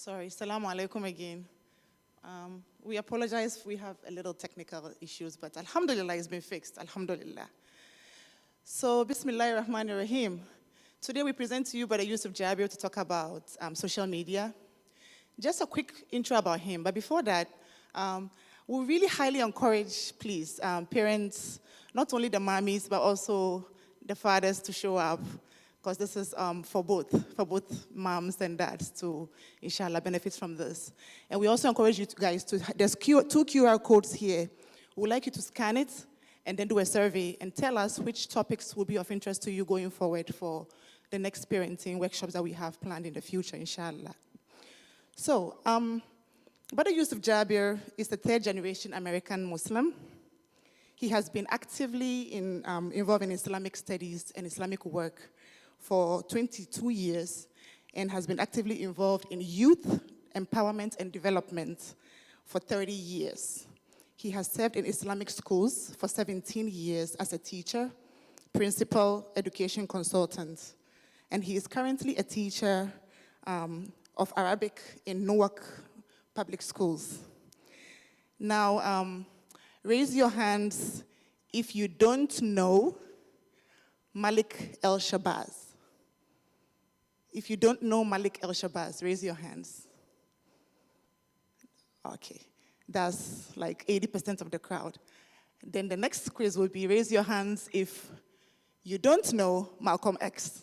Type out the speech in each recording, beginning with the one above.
Sorry, Salaam alaikum again. We apologize if we have a little technical issues, but Alhamdulillah, it's been fixed, Alhamdulillah. So, Bismillahir Rahmanir Rahim. Today we present to you Brother Yusuf Jaaber to talk about social media. Just a quick intro about him, but before that, we really highly encourage, please, parents, not only the mommies, but also the fathers to show up, because this is for both moms and dads to, inshallah, benefit from this. And we also encourage you guys to, there's two QR codes here. We would like you to scan it and then do a survey and tell us which topics will be of interest to you going forward for the next parenting workshops that we have planned in the future, inshallah. So, Brother Yusuf Jaaber is a third-generation American Muslim. He has been actively involved in Islamic studies and Islamic work for 22 years and has been actively involved in youth empowerment and development for 30 years. He has served in Islamic schools for 17 years as a teacher, principal, education consultant, and he is currently a teacher of Arabic in Newark Public Schools. Now, raise your hands if you don't know Malik El-Shabazz. If you don't know Malik El-Shabazz, raise your hands. Okay, that's like 80% of the crowd. Then the next quiz will be raise your hands if you don't know Malcolm X.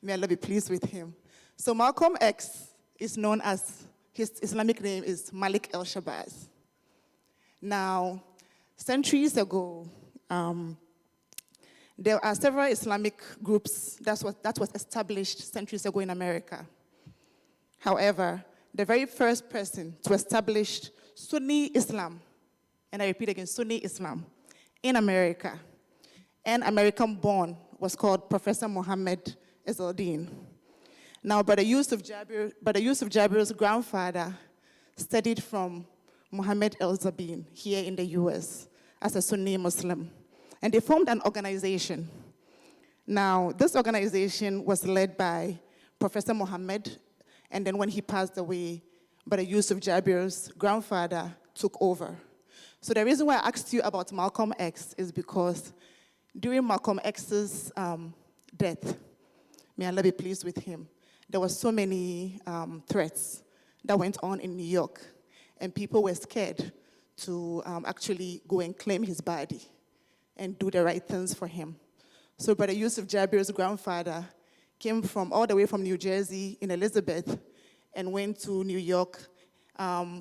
May Allah be pleased with him. So Malcolm X is known as, his Islamic name is Malik El-Shabazz. Now, centuries ago, there are several Islamic groups that was established centuries ago in America. However, the very first person to establish Sunni Islam, and I repeat again, Sunni Islam, in America, and American-born, was called Professor Muhammad Izzeldin. Now, Brother Yusuf Jaaber's grandfather studied from Muhammad El-Zabin here in the US as a Sunni Muslim. And they formed an organization. Now, this organization was led by Professor Muhammad, and then when he passed away, Brother Yusuf Jaaber's grandfather took over. So the reason why I asked you about Malcolm X is because during Malcolm X's death, may Allah be pleased with him, there were so many threats that went on in New York, and people were scared to actually go and claim his body and do the right things for him. So Brother Yusuf Jaaber's grandfather came from all the way from New Jersey in Elizabeth and went to New York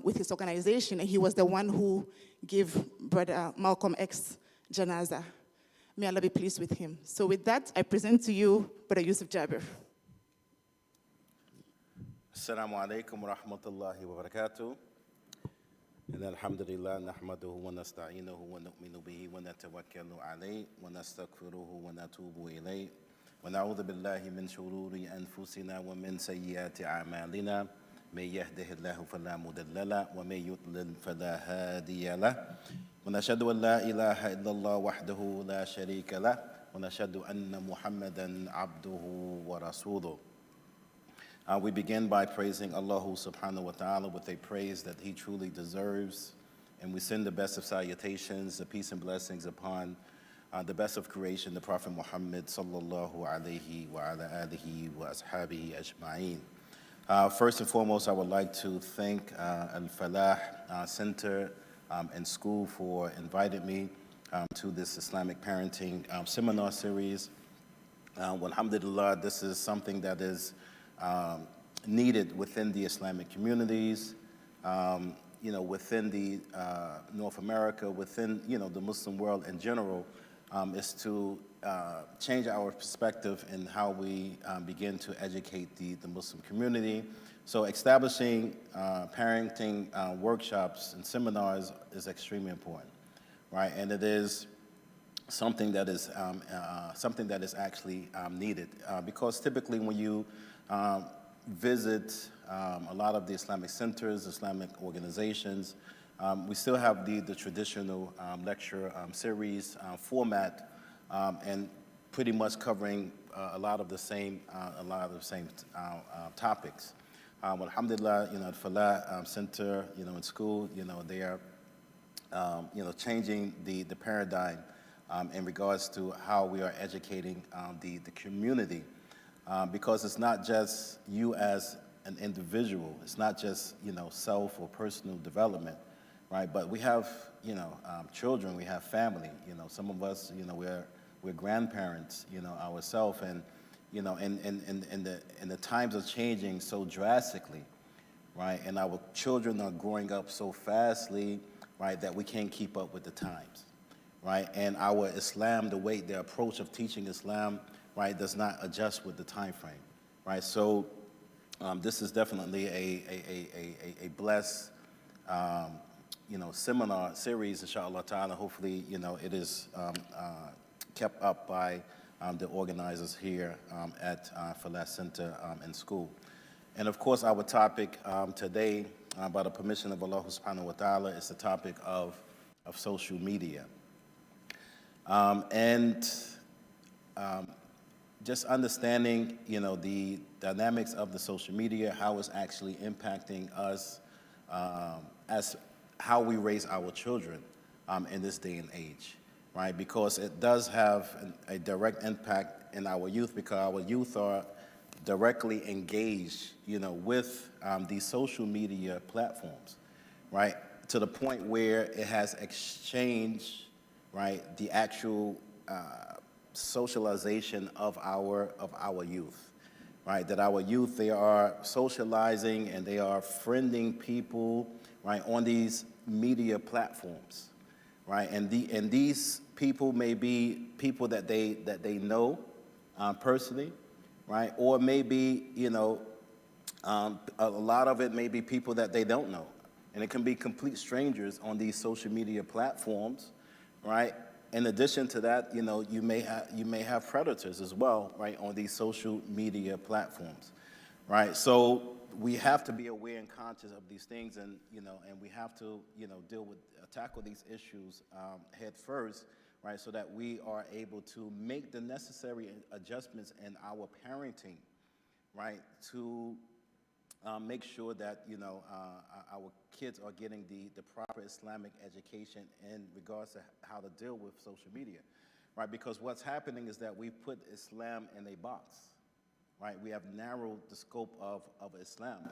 with his organization, and he was the one who gave Brother Malcolm X janaza. May Allah be pleased with him. So with that, I present to you Brother Yusuf Jaaber. Assalamu alaikum wa rahmatullahi wa barakatuh. إن الحمد لله نحمده ونستعينه ونؤمن به ونتوكل عليه ونستغفره ونتوب إليه ونعوذ بالله من شرور أنفسنا ومن سيئات أعمالنا من يهده الله فلا مضل له ومن يضلل فلا هادي له ونشهد أن لا إله إلا الله وحده لا شريك له ونشهد أن محمدا عبده ورسوله. We begin by praising Allah subhanahu wa ta'ala with a praise that He truly deserves. And we send the best of salutations, the peace and blessings upon the best of creation, the Prophet Muhammad sallallahu alayhi wa ala alihi wa ashabihi ajma'een. First and foremost, I would like to thank Falah Center and school for inviting me to this Islamic parenting seminar series. Alhamdulillah, this is something that is needed within the Islamic communities, within the North America, within, the Muslim world in general, is to change our perspective in how we begin to educate the Muslim community. So establishing parenting workshops and seminars is extremely important, right? And it is something that is actually needed because typically when you visit a lot of the Islamic centers, Islamic organizations, we still have the traditional lecture series format and pretty much covering a lot of the same topics. Alhamdulillah, at Falah Center, in school, they are, changing the paradigm in regards to how we are educating the community, because it's not just you as an individual. It's not just, self or personal development, right? But we have, children, we have family. Some of us, we're grandparents, ourselves, and, and the times are changing so drastically, right? And our children are growing up so fastly, right, that we can't keep up with the times, right? And our Islam, the approach of teaching Islam, right, does not adjust with the time frame, right? So this is definitely a blessed, seminar series, inshallah ta'ala. Hopefully, it is kept up by the organizers here at Falah Center and school. And of course, our topic today, by the permission of Allah subhanahu wa ta'ala, is the topic of social media. Just understanding, the dynamics of the social media, how it's actually impacting us as how we raise our children in this day and age, right? Because it does have a direct impact in our youth, because our youth are directly engaged, with these social media platforms, right? To the point where it has exchanged, right, the actual socialization of our youth, right? That our youth, they are socializing and they are friending people, right, on these media platforms, right? And these people may be people that they know personally, right? Or maybe, a lot of it may be people that they don't know. And it can be complete strangers on these social media platforms, right? In addition to that, you may have predators as well, right, on these social media platforms, right? So we have to be aware and conscious of these things, and and we have to tackle these issues head first, right? So that we are able to make the necessary adjustments in our parenting, right? To make sure that our kids are getting the proper Islamic education in regards to how to deal with social media, right? Because what's happening is that we put Islam in a box, right? We have narrowed the scope of Islam,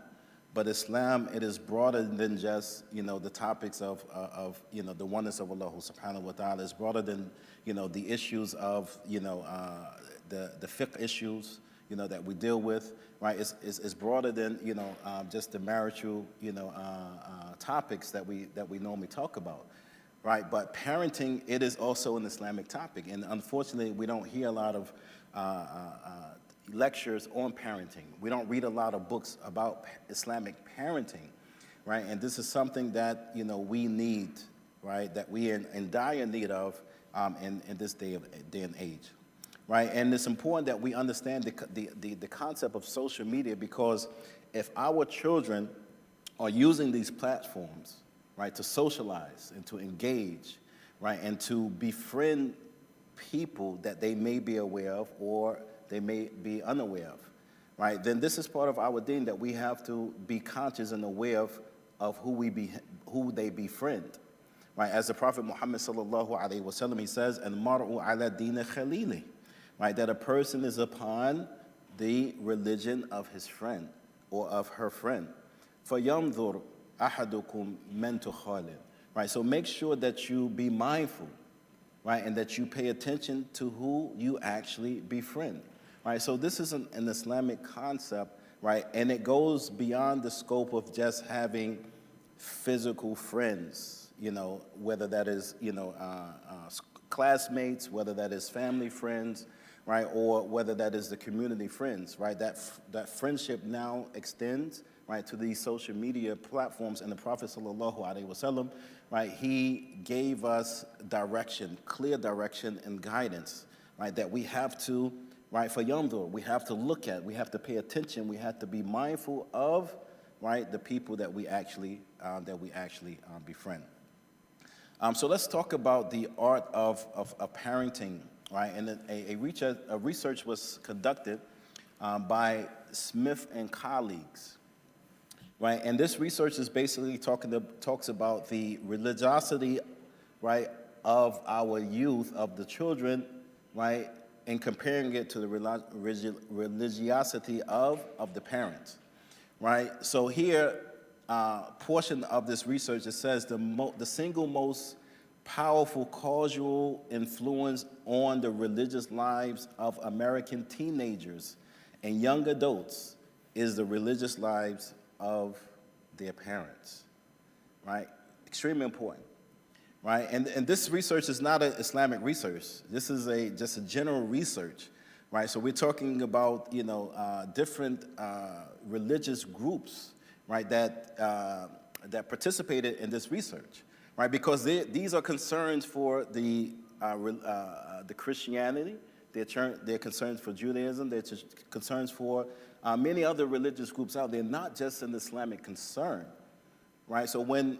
but Islam, it is broader than just the topics of the oneness of Allah subhanahu wa ta'ala. It's broader than the issues of the fiqh issues that we deal with, right? It's broader than just the marital topics that we normally talk about, right? But parenting, it is also an Islamic topic, and unfortunately, we don't hear a lot of lectures on parenting. We don't read a lot of books about Islamic parenting, right? And this is something that we need, right? That we are in dire need of in this day and age. Right, and it's important that we understand the concept of social media, because if our children are using these platforms, right, to socialize and to engage, right, and to befriend people that they may be aware of or they may be unaware of, right, then this is part of our deen, that we have to be conscious and aware of who they befriend. Right, as the Prophet Muhammad sallallahu alaihi wasallam, he says, "Al-mar'u ala dina khalili." Right, that a person is upon the religion of his friend or of her friend. فَيَنْظُرْ أَحَدُكُمْ مَنْ تُخَالِلْ. Right, so make sure that you be mindful, right, and that you pay attention to who you actually befriend. Right, so this is an Islamic concept, right, and it goes beyond the scope of just having physical friends, whether that is, classmates, whether that is family friends, right, or whether that is the community friends, right? That friendship now extends, right, to these social media platforms. And the Prophet sallallahu alaihi wasallam, right, he gave us direction, clear direction and guidance, right, that we have to, right, for yandur, we have to look at, we have to pay attention, we have to be mindful of, right, the people that we actually befriend. So let's talk about the art of parenting right? And a research was conducted by Smith and colleagues, right? And this research is basically talks about the religiosity, right, of our youth, of the children, right, and comparing it to the religiosity of the parents, right? So here, portion of this research, it says the single most powerful causal influence on the religious lives of American teenagers and young adults is the religious lives of their parents, right? Extremely important, right? And this research is not an Islamic research. This is just a general research, right? So we're talking about, different religious groups, right, that participated in this research, right? Because these are concerns for the Christianity, they're concerns for Judaism, they're concerns for many other religious groups out there, not just an Islamic concern, right? So when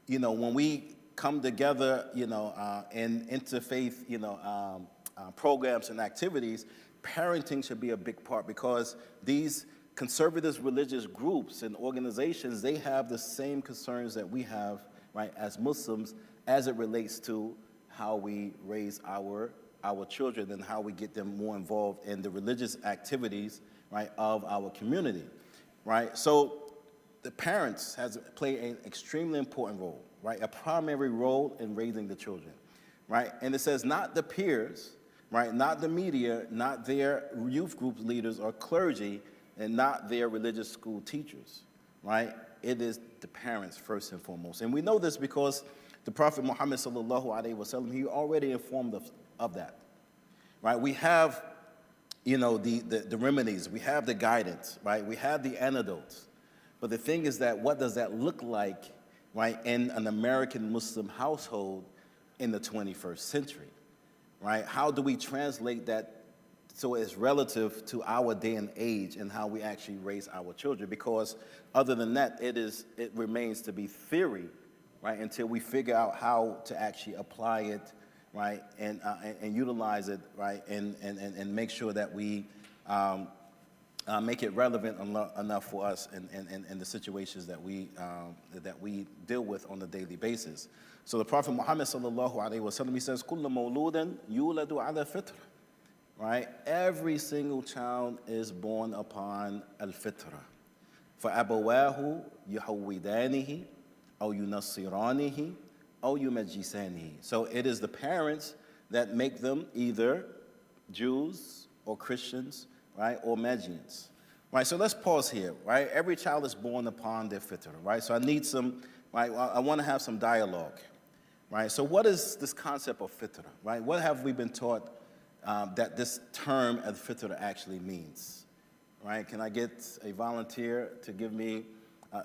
we come together, in interfaith, programs and activities, parenting should be a big part because these conservative religious groups and organizations, they have the same concerns that we have, right, as Muslims, as it relates to how we raise our children and how we get them more involved in the religious activities, right, of our community, right? So the parents play an extremely important role, right, a primary role in raising the children, right? And it says not the peers, right, not the media, not their youth group leaders or clergy, and not their religious school teachers, right? It is the parents first and foremost. And we know this because the Prophet Muhammad sallallahu alaihi wasallam, he already informed us of that, right? We have, the remedies, we have the guidance, right? We have the antidotes. But the thing is that what does that look like, right, in an American Muslim household in the 21st century, right? How do we translate that so it's relative to our day and age and how we actually raise our children? Because other than that, it remains to be theory, right, until we figure out how to actually apply it, right, and utilize it, right, and make sure that we make it relevant enough for us and the situations that we deal with on a daily basis. So the Prophet Muhammad sallallahu alaihi wasallam, he says, "Kullu mawludan yuladu ala fitra." Right? Every single child is born upon al-fitra. فَأَبَوَاهُ يُحَوِّدَانِهِ أَوْ يُنَصِّرَانِهِ أَوْ يُمَجِّسَانِهِ. So it is the parents that make them either Jews or Christians, right, or Magians. Right, so let's pause here, right? Every child is born upon their fitra, right? So I need some, right, I want to have some dialogue, right? So what is this concept of fitra, right? What have we been taught that this term al-fitra actually means, right? Can I get a volunteer to give me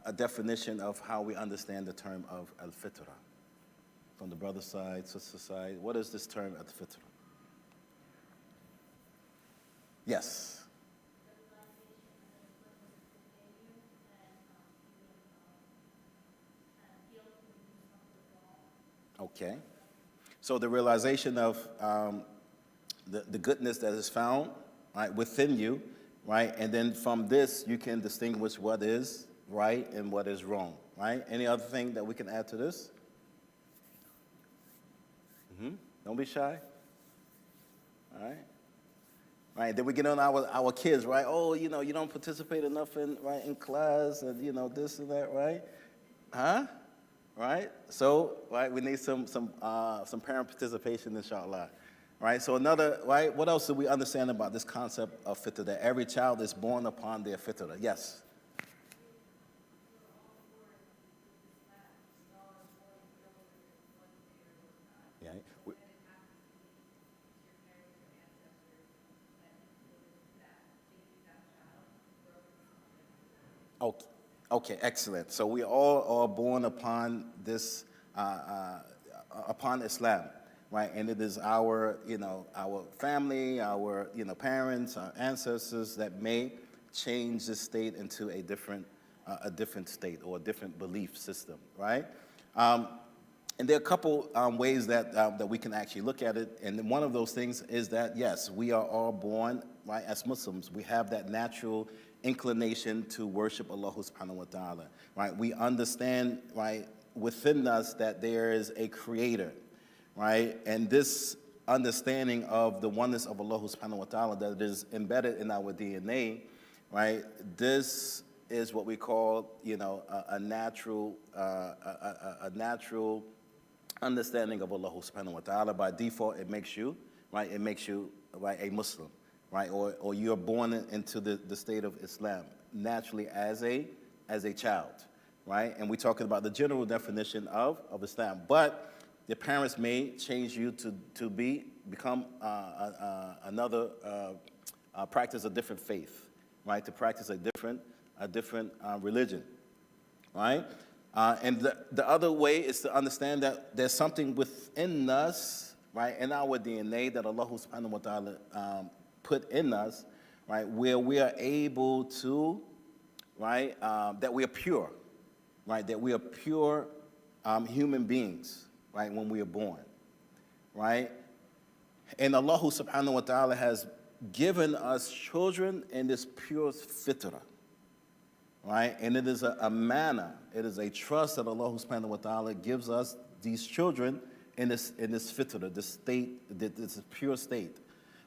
a definition of how we understand the term of al-fitra? From the brother side, sister side, what is this term al-fitra? Yes. Okay. So the realization of the goodness that is found, right, within you, right? And then from this, you can distinguish what is right and what is wrong, right? Any other thing that we can add to this? Don't be shy. All right. Right, then we get on our kids, right? Oh, you don't participate enough in class and, this and that, right? Huh? Right? So, right, we need some parent participation, inshallah. Right, so right, what else do we understand about this concept of fitra, that every child is born upon their fitra? Yes? Yeah. Okay, excellent. So we all are born upon this, upon Islam. Right, and it is our family, our, parents, our ancestors that may change the state into a different state or a different belief system, right? And there are a couple ways that we can actually look at it. And one of those things is that, yes, we are all born, right, as Muslims. We have that natural inclination to worship Allah subhanahu wa ta'ala, right? We understand, right, within us that there is a creator, right? And this understanding of the oneness of Allah subhanahu wa ta'ala that is embedded in our DNA, right? This is what we call, a natural understanding of Allah subhanahu wa ta'ala. By default, it makes you, right, right, a Muslim, right? Or you're born into the state of Islam naturally as a child, right? And we're talking about the general definition of Islam. But your parents may change you to become another, practice a different faith, right? To practice a different religion, right? And the other way is to understand that there's something within us, right, in our DNA that Allah subhanahu wa ta'ala put in us, right, where we are able to, right, that we are pure, right, that we are pure human beings, right, when we are born, right? And Allah subhanahu wa ta'ala has given us children in this pure fitrah, right? And it is a manner, it is a trust that Allah subhanahu wa ta'ala gives us these children in this fitrah, this state, this pure state,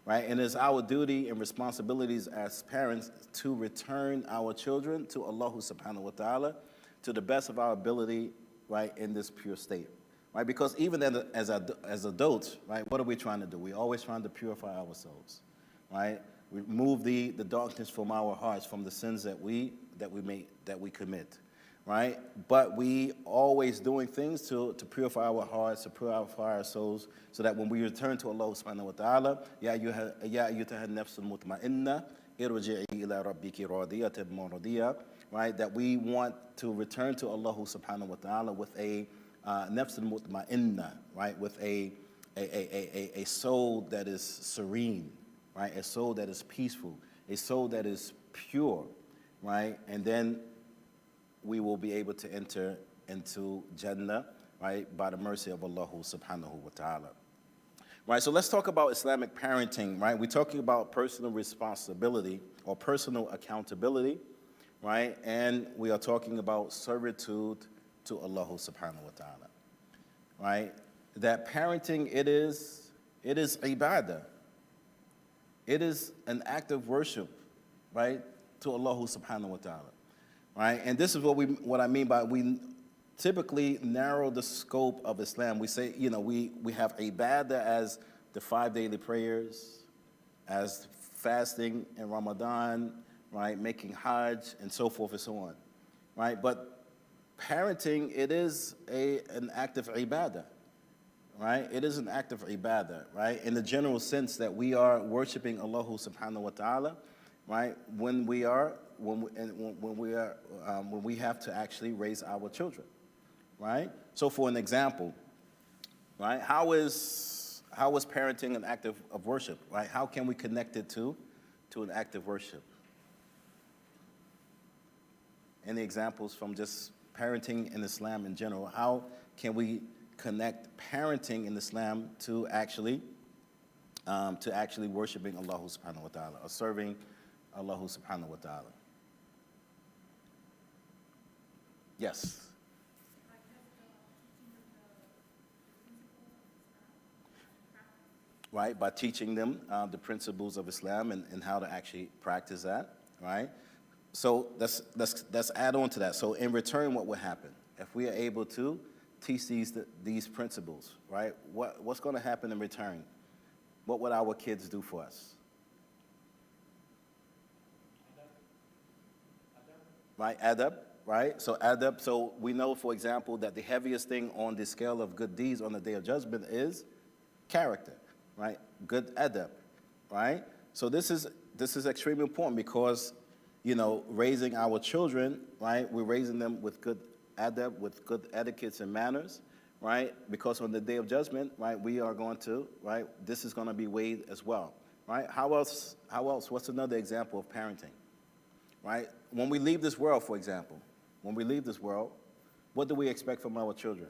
right? And it's our duty and responsibilities as parents to return our children to Allah subhanahu wa ta'ala to the best of our ability, right, in this pure state, right? Because even as adults, right, what are we trying to do? We're always trying to purify ourselves, right? Remove the darkness from our hearts, from the sins that we commit, right? But we always doing things to purify our hearts, to purify our souls, so that when we return to Allah subhanahu wa ta'ala, ya ayyuha nafsul mutma'inna irji'i ila rabbiki radiyatan maradiyah, right? That we want to return to Allah subhanahu wa ta'ala with a nafsul mutma'inna, right? With a soul that is serene, right? A soul that is peaceful, a soul that is pure, right? And then we will be able to enter into Jannah, right, by the mercy of Allah subhanahu wa ta'ala. Right, so let's talk about Islamic parenting, right? We're talking about personal responsibility or personal accountability, right? And we are talking about servitude to Allah subhanahu wa ta'ala, right? That parenting, it is ibadah. It is an act of worship, right, to Allah subhanahu wa ta'ala, right? And this is what I mean by we typically narrow the scope of Islam. We say, we have ibadah as the 5 daily prayers, as fasting in Ramadan, right, making Hajj, and so forth and so on, right? But parenting, it is an act of ibadah, right? It is an act of ibadah, right? In the general sense that we are worshiping Allah subhanahu wa ta'ala, right? When we have to actually raise our children, right? So for an example, right? How is parenting an act of worship, right? How can we connect it to an act of worship? Any examples from just parenting in Islam in general? How can we connect parenting in Islam to actually worshiping Allah subhanahu wa ta'ala or serving Allah subhanahu wa ta'ala? Yes. Right, by teaching them the principles of Islam and how to actually practice that, right? So let's add on to that. So in return, what would happen if we are able to teach these principles, right? What's going to happen in return? What would our kids do for us? Right, adab, right? So adab, so we know, for example, that the heaviest thing on the scale of good deeds on the Day of Judgment is character, right? Good adab, right? So this is extremely important because, raising our children, right? We're raising them with good adab, with good etiquettes and manners, right? Because on the Day of Judgment, right, we are going to, right? This is going to be weighed as well, right? How else? What's another example of parenting, right? When we leave this world, for example, what do we expect from our children?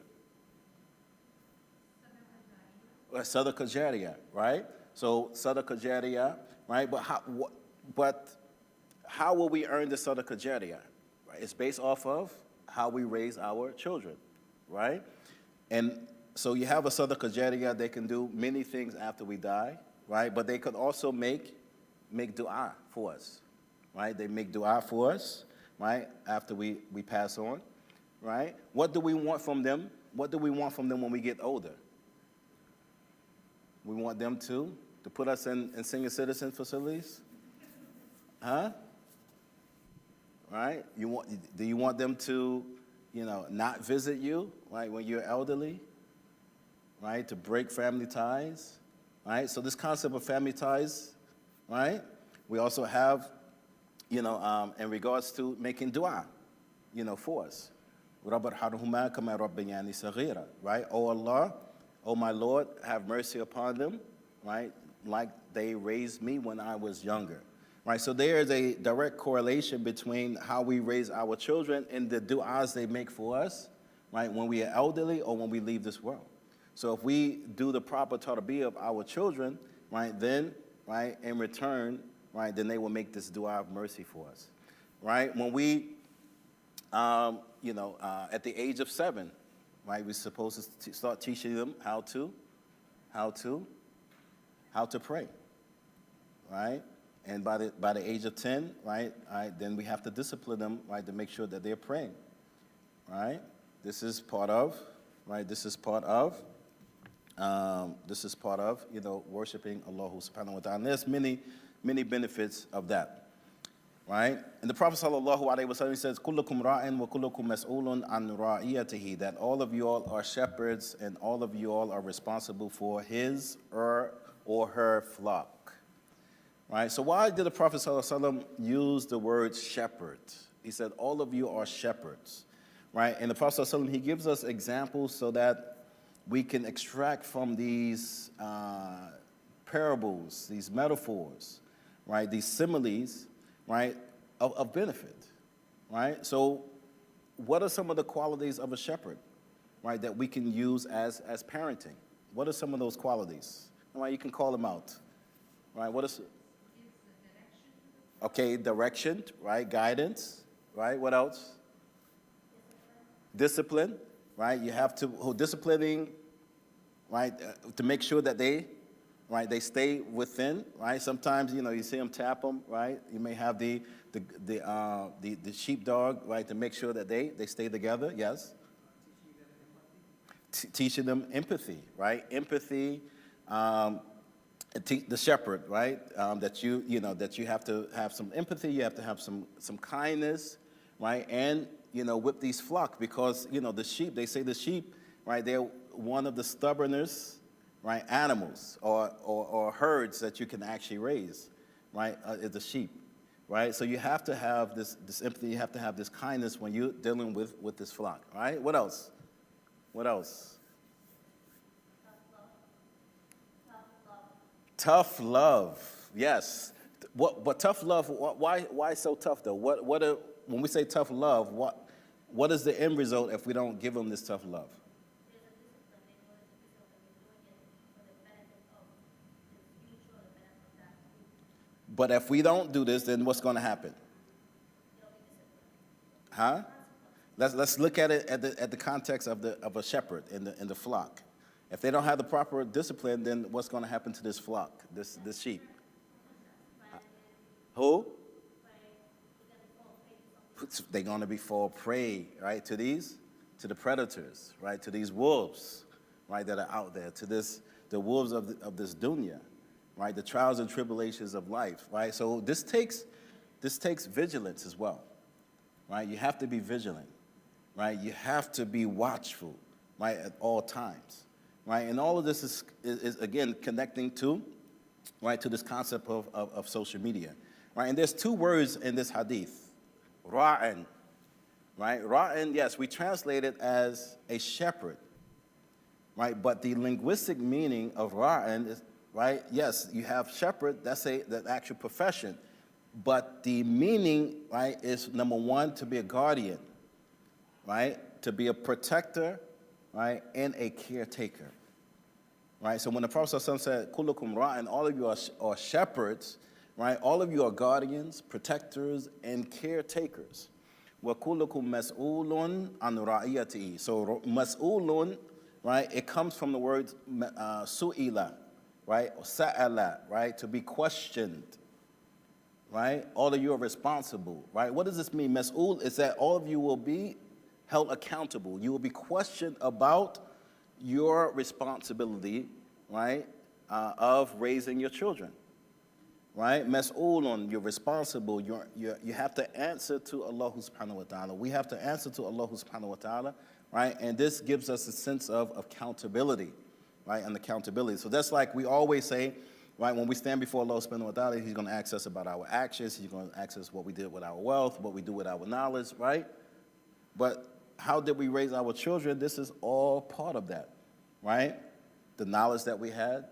Sadaqah Jariyah, right? So Sadaqah Jariyah, right? But how will we earn the Sadaqah Jariyah? Right? It's based off of how we raise our children, right? And so you have a Sadaqah Jariyah, they can do many things after we die, right? But they could also make dua for us, right? They make dua for us, right? After we pass on, right? What do we want from them? What do we want from them when we get older? We want them to put us in senior citizen facilities? Huh? Right? Do you want them to, not visit you, right, when you're elderly? Right? To break family ties? Right? So this concept of family ties, right? We also have, in regards to making dua, for us. Right? Oh Allah, oh my Lord, have mercy upon them, right? Like they raised me when I was younger. Right, so there is a direct correlation between how we raise our children and the du'as they make for us, right, when we are elderly or when we leave this world. So if we do the proper tarbiyah of our children, right, then, right, in return, right, then they will make this du'a of mercy for us, right? When we, at the age of 7, right, we're supposed to start teaching them how to pray, right? And by the age of 10, right, then we have to discipline them, right, to make sure that they're praying, right? This is part of, worshiping Allah subhanahu wa ta'ala. And there's many, many benefits of that, right? And the Prophet sallallahu alaihi wasallam says, "Kullukum ra'in wa kullukum mas'ulun an ra'iyatihi," that all of you all are shepherds and all of you all are responsible for his or her flock. Right? So why did the Prophet ﷺ use the word shepherd? He said, all of you are shepherds. Right? And the Prophet ﷺ, he gives us examples so that we can extract from these parables, these metaphors, right? These similes, right, of benefit. Right? So what are some of the qualities of a shepherd, right, that we can use as parenting? What are some of those qualities? Right? You can call them out. Right? What is Okay, direction, right? Guidance, right? What else? Discipline, right? You have to disciplining, right? To make sure that they stay within, right? Sometimes you see them tap them, right? You may have the sheepdog, right? To make sure that they stay together. Yes. Teaching them empathy, right? Empathy. The shepherd, right? That you have to have some empathy, you have to have some kindness, right? And with these flock, because the sheep, they say the sheep, right? They're one of the stubbornest, right, animals or herds that you can actually raise, right? Is the sheep, right? So you have to have this empathy, you have to have this kindness when you're dealing with this flock, right? What else? What else? Tough love, yes. But tough love, why so tough though? When we say tough love, what is the end result if we don't give them this tough love? But if we don't do this, then what's going to happen? Huh? Let's look at it at the context of a shepherd in the flock. If they don't have the proper discipline, then what's going to happen to this flock, this sheep? Who? They're going to fall prey, right, to the predators, right, to these wolves, right, that are out there, to the wolves of this dunya, right, the trials and tribulations of life, right? So this takes vigilance as well, right? You have to be vigilant, right? You have to be watchful, right, at all times. Right, and all of this is again connecting to, right, to this concept of social media, right? And there's two words in this hadith, ra'an, right? Ra'an, yes, we translate it as a shepherd, right? But the linguistic meaning of ra'an is, right? Yes, you have shepherd. That's the actual profession, but the meaning, right, is number one, to be a guardian, right? To be a protector, right, and a caretaker, right? So when the Prophet ﷺ said, "Kullukum ra'in," all of you are shepherds, right? All of you are guardians, protectors, and caretakers. Wa kullukum mas'ulun an ra'iyatihi. So mas'ulun, right? It comes from the word su'ila, right? Or sa'ala, right? To be questioned, right? All of you are responsible, right? What does this mean? Mas'ul is that all of you will be held accountable. You will be questioned about your responsibility, right, of raising your children, right? Mas'ulun, you're responsible. You have to answer to Allah subhanahu wa ta'ala. We have to answer to Allah subhanahu wa ta'ala, right? And this gives us a sense of accountability, right, and accountability. So that's like we always say, right, when we stand before Allah subhanahu wa ta'ala, He's going to ask us about our actions. He's going to ask us what we did with our wealth, what we do with our knowledge, right? But how did we raise our children? This is all part of that, right? The knowledge that we had,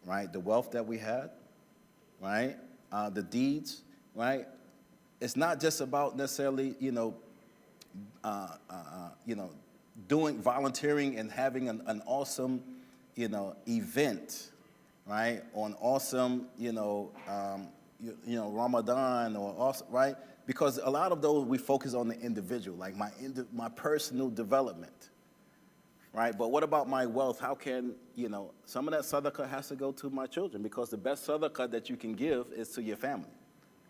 right? The wealth that we had, right? The deeds, right? It's not just about necessarily, doing volunteering and having an awesome, event, right? On awesome, Ramadan or awesome, right? Because a lot of those we focus on the individual, like my personal development, right? But what about my wealth? How can, some of that sadaqah has to go to my children, because the best sadaqah that you can give is to your family.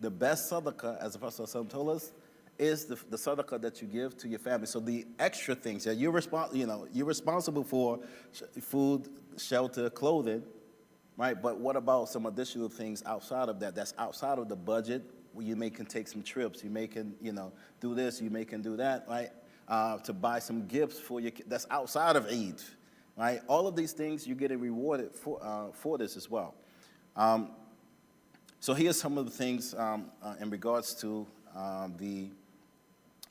The best sadaqah, as the Prophet ﷺ told us, is the sadaqah that you give to your family. So the extra things that you're responsible for, food, shelter, clothing, right? But what about some additional things outside of that? That's outside of the budget. You may can take some trips. You may can, do this. You may can do that, right? To buy some gifts for your kids. That's outside of Eid, right? All of these things you're getting rewarded for this as well. So here's some of the things in regards to the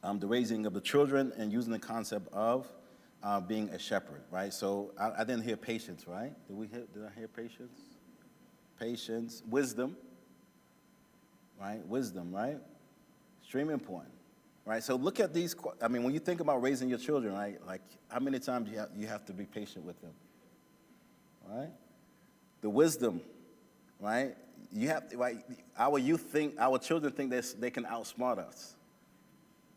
raising of the children and using the concept of being a shepherd, right? So I didn't hear patience, right? Did I hear patience? Patience, wisdom. Right? Wisdom, right? Extremely important, right? So look at these, when you think about raising your children, right? Like, how many times you have to be patient with them, right? The wisdom, right? You have to, right? Our children think they can outsmart us,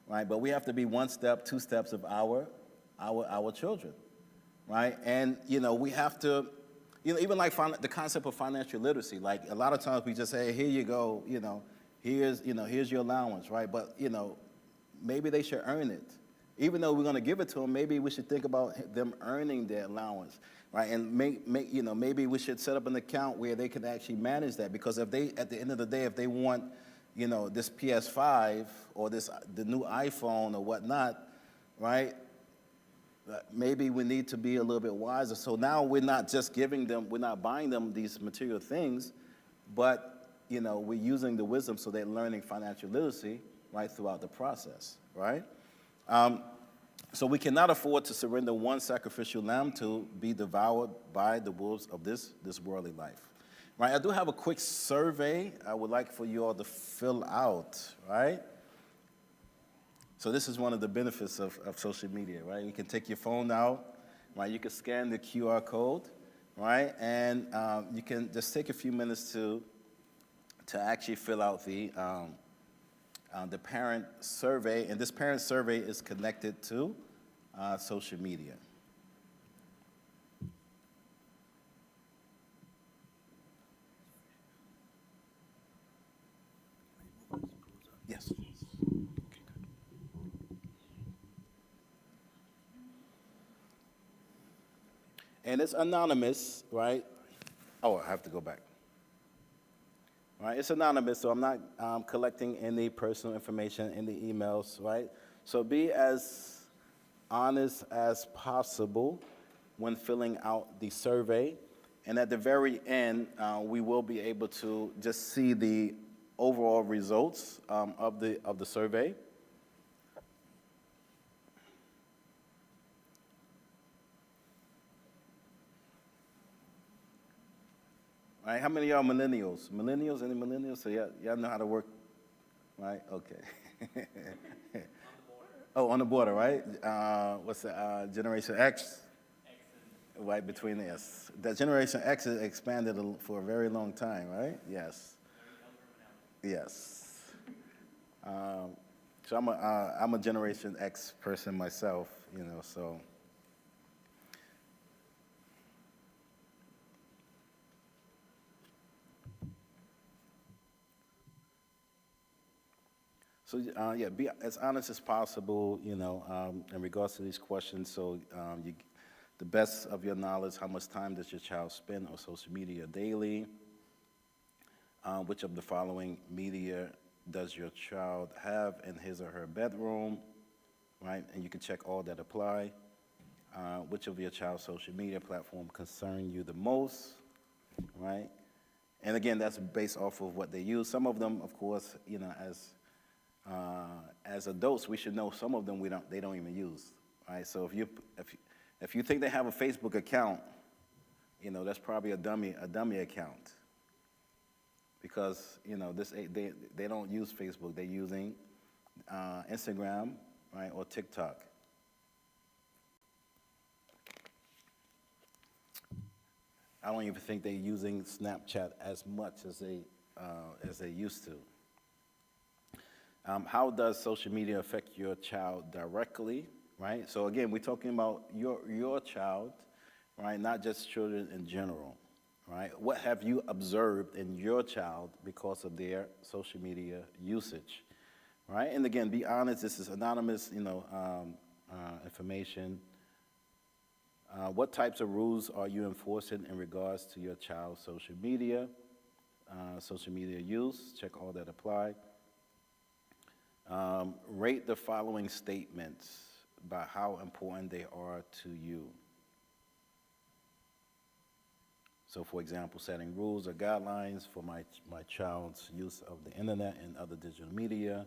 right? But we have to be one step, two steps of our children, right? And, we have to, even like the concept of financial literacy, like a lot of times we just say, here you go, here's your allowance, right? But, maybe they should earn it. Even though we're going to give it to them, maybe we should think about them earning their allowance, right? And maybe we should set up an account where they can actually manage that, because if they, at the end of the day, if they want, this PS5 or the new iPhone or whatnot, right? Maybe we need to be a little bit wiser. So now we're not just we're not buying them these material things, but, we're using the wisdom so they're learning financial literacy, right, throughout the process, right? So we cannot afford to surrender one sacrificial lamb to be devoured by the wolves of this worldly life, right? I do have a quick survey I would like for you all to fill out, right? So this is one of the benefits of social media, right? You can take your phone out, right? You can scan the QR code, right? And you can just take a few minutes to actually fill out the parent survey. And this parent survey is connected to social media. Yes. And it's anonymous, right? Oh, I have to go back. Right, it's anonymous, so I'm not collecting any personal information in the emails, right? So be as honest as possible when filling out the survey. And at the very end, we will be able to just see the overall results of the survey. Right, how many of y'all millennials? Millennials, any millennials? So y'all know how to work, right? Okay. Oh, on the border, right? What's the Generation X? Right between us. The Generation X has expanded for a very long time, right? Yes. Yes. So I'm a Generation X person myself, so. So yeah, be as honest as possible, in regards to these questions. So the best of your knowledge, how much time does your child spend on social media daily? Which of the following media does your child have in his or her bedroom, right? And you can check all that apply. Which of your child's social media platform concern you the most, right? And again, that's based off of what they use. Some of them, of course, as adults, we should know some of them they don't even use, right? So if you think they have a Facebook account, that's probably a dummy account, because they don't use Facebook. They're using Instagram, right, or TikTok. I don't even think they're using Snapchat as much as they used to. How does social media affect your child directly, right? So again, we're talking about your child, right? Not just children in general, right? What have you observed in your child because of their social media usage, right? And again, be honest. This is anonymous, information. What types of rules are you enforcing in regards to your child's social media use? Check all that apply. Rate the following statements by how important they are to you. So, for example, setting rules or guidelines for my child's use of the internet and other digital media,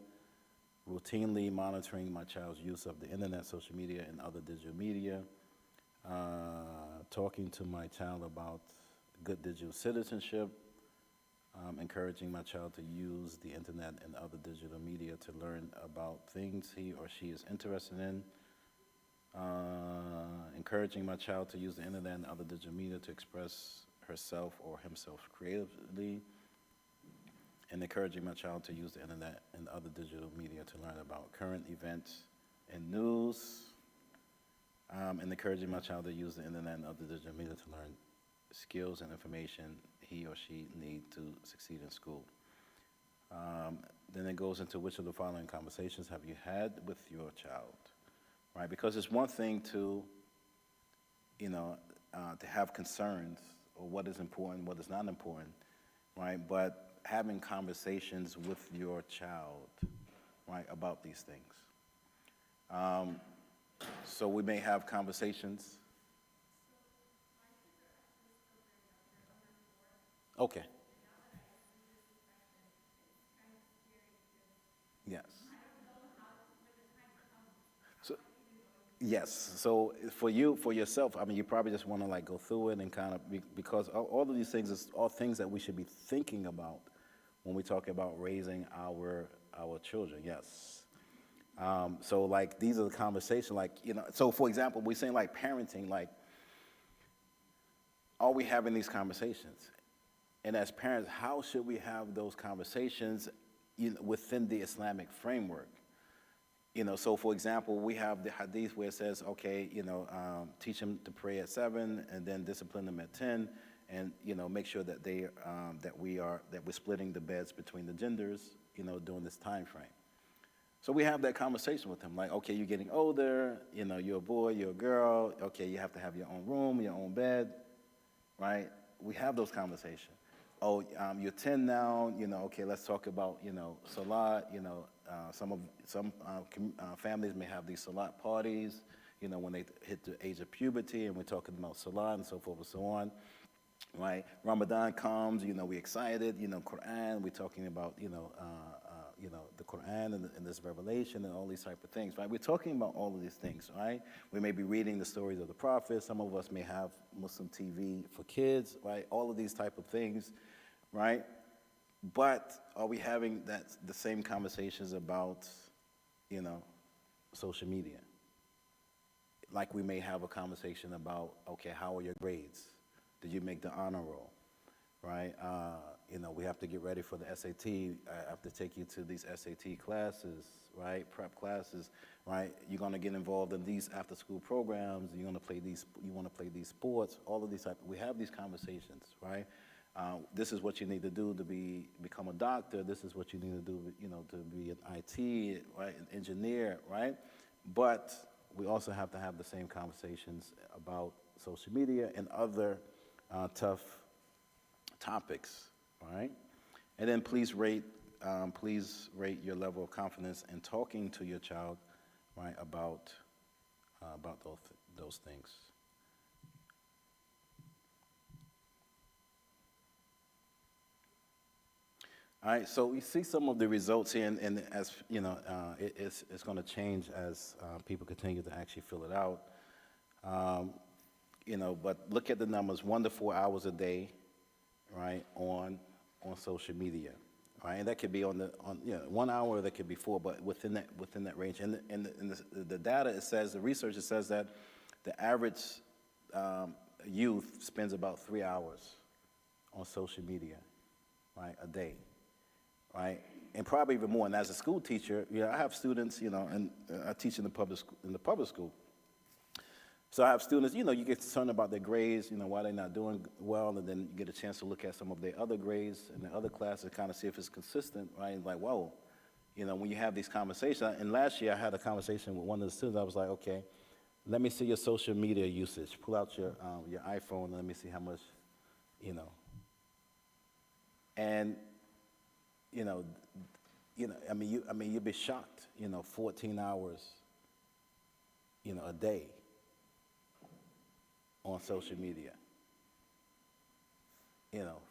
routinely monitoring my child's use of the internet, social media, and other digital media, talking to my child about good digital citizenship, encouraging my child to use the internet and other digital media to learn about things he or she is interested in, encouraging my child to use the internet and other digital media to express herself or himself creatively, and encouraging my child to use the internet and other digital media to learn about current events and news, and encouraging my child to use the internet and other digital media to learn skills and information he or she need to succeed in school. Then it goes into which of the following conversations have you had with your child, right? Because it's one thing to have concerns or what is important, what is not important, right? But having conversations with your child, right, about these things. So we may have conversations. Okay. Yes. So, yes. So for yourself, I mean, you probably just want to like go through it and kind of because all of these things is all things that we should be thinking about when we talk about raising our children. Yes. So like these are the conversations, like So for example, we're saying like parenting, like are we having these conversations? And as parents, how should we have those conversations within the Islamic framework? So for example, we have the hadith where it says, okay, teach them to pray at 7 and then discipline them at 10 and, make sure that that we're splitting the beds between the genders, during this time frame. So we have that conversation with them, like, okay, you're getting older, you're a boy, you're a girl, okay, you have to have your own room, your own bed, right? We have those conversations. Oh, you're 10 now, okay, let's talk about, salat, some families may have these salat parties, when they hit the age of puberty, and we're talking about salat and so forth and so on, right? Ramadan comes, we're excited, Quran, we're talking about, the Quran and this revelation and all these type of things, right? We're talking about all of these things, right? We may be reading the stories of the Prophet. Some of us may have Muslim TV for kids, right? All of these type of things, right? But are we having the same conversations about, social media? like we may have a conversation about, okay, how are your grades? Did you make the honor roll, right? We have to get ready for the SAT. I have to take you to these SAT classes, right? Prep classes, right? You're going to get involved in these after-school programs. You want to play these sports. All of these we have these conversations, right? This is what you need to do to become a doctor. This is what you need to do, to be an IT, right? An engineer, right? But we also have to have the same conversations about social media and other tough topics, right? And then please rate your level of confidence in talking to your child, right, about those things. All right, so we see some of the results here, and as you know, it's going to change as people continue to actually fill it out. But look at the numbers: 1 to 4 hours a day, right, on social media, right, and that could be on 1 hour, that could be 4, but within that range. And the data the research says that the average youth spends about 3 hours on social media, right, a day. Right, and probably even more. And as a school teacher, I have students, and I teach in the public school. So I have students, you get concerned about their grades, why they're not doing well, and then you get a chance to look at some of their other grades and their other classes, kind of see if it's consistent, right? And like, whoa, when you have these conversations. And last year I had a conversation with one of the students. I was like, okay, let me see your social media usage. Pull out your iPhone and let me see how much, and you'd be shocked, 14 hours, a day on social media.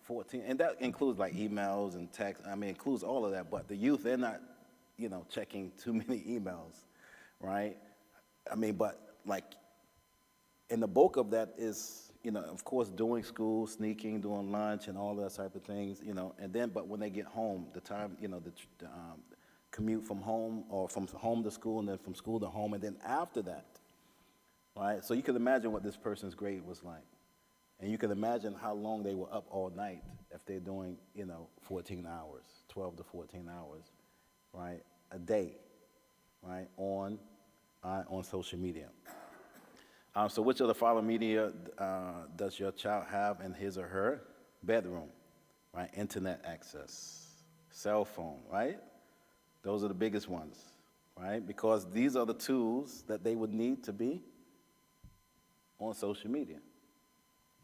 14, and that includes like emails and text. Includes all of that, but the youth, they're not, checking too many emails, right? But like, and the bulk of that is, of course, doing school, sneaking, doing lunch, and all that type of things, and then, but when they get home, the time, the commute from home, or from home to school, and then from school to home, and then after that, right? So you can imagine what this person's grade was like. And you can imagine how long they were up all night if they're doing, 14 hours, 12 to 14 hours, right, a day, right, on social media. So which of the following media does your child have in his or her bedroom, right? Internet access, cell phone, right? Those are the biggest ones, right? Because these are the tools that they would need to be on social media,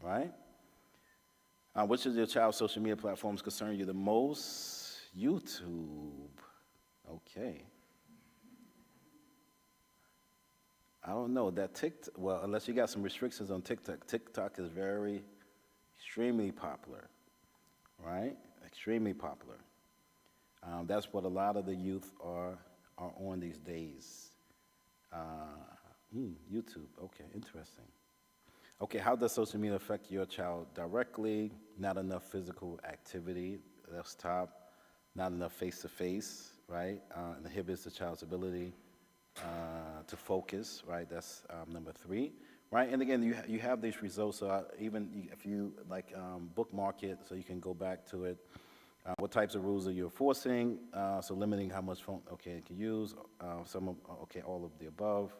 right? Which of your child's social media platforms concern you the most? YouTube. Okay. I don't know, that TikTok, well, unless you got some restrictions on TikTok. TikTok is extremely popular, right? Extremely popular. That's what a lot of the youth are on these days. YouTube, okay, interesting. Okay, how does social media affect your child directly? Not enough physical activity, that's top. Not enough face-to-face, right? Inhibits the child's ability to focus, right? That's number 3, right? And again, you have these results. So even if you bookmark it, so you can go back to it. What types of rules are you enforcing? So limiting how much phone, it can use. All of the above.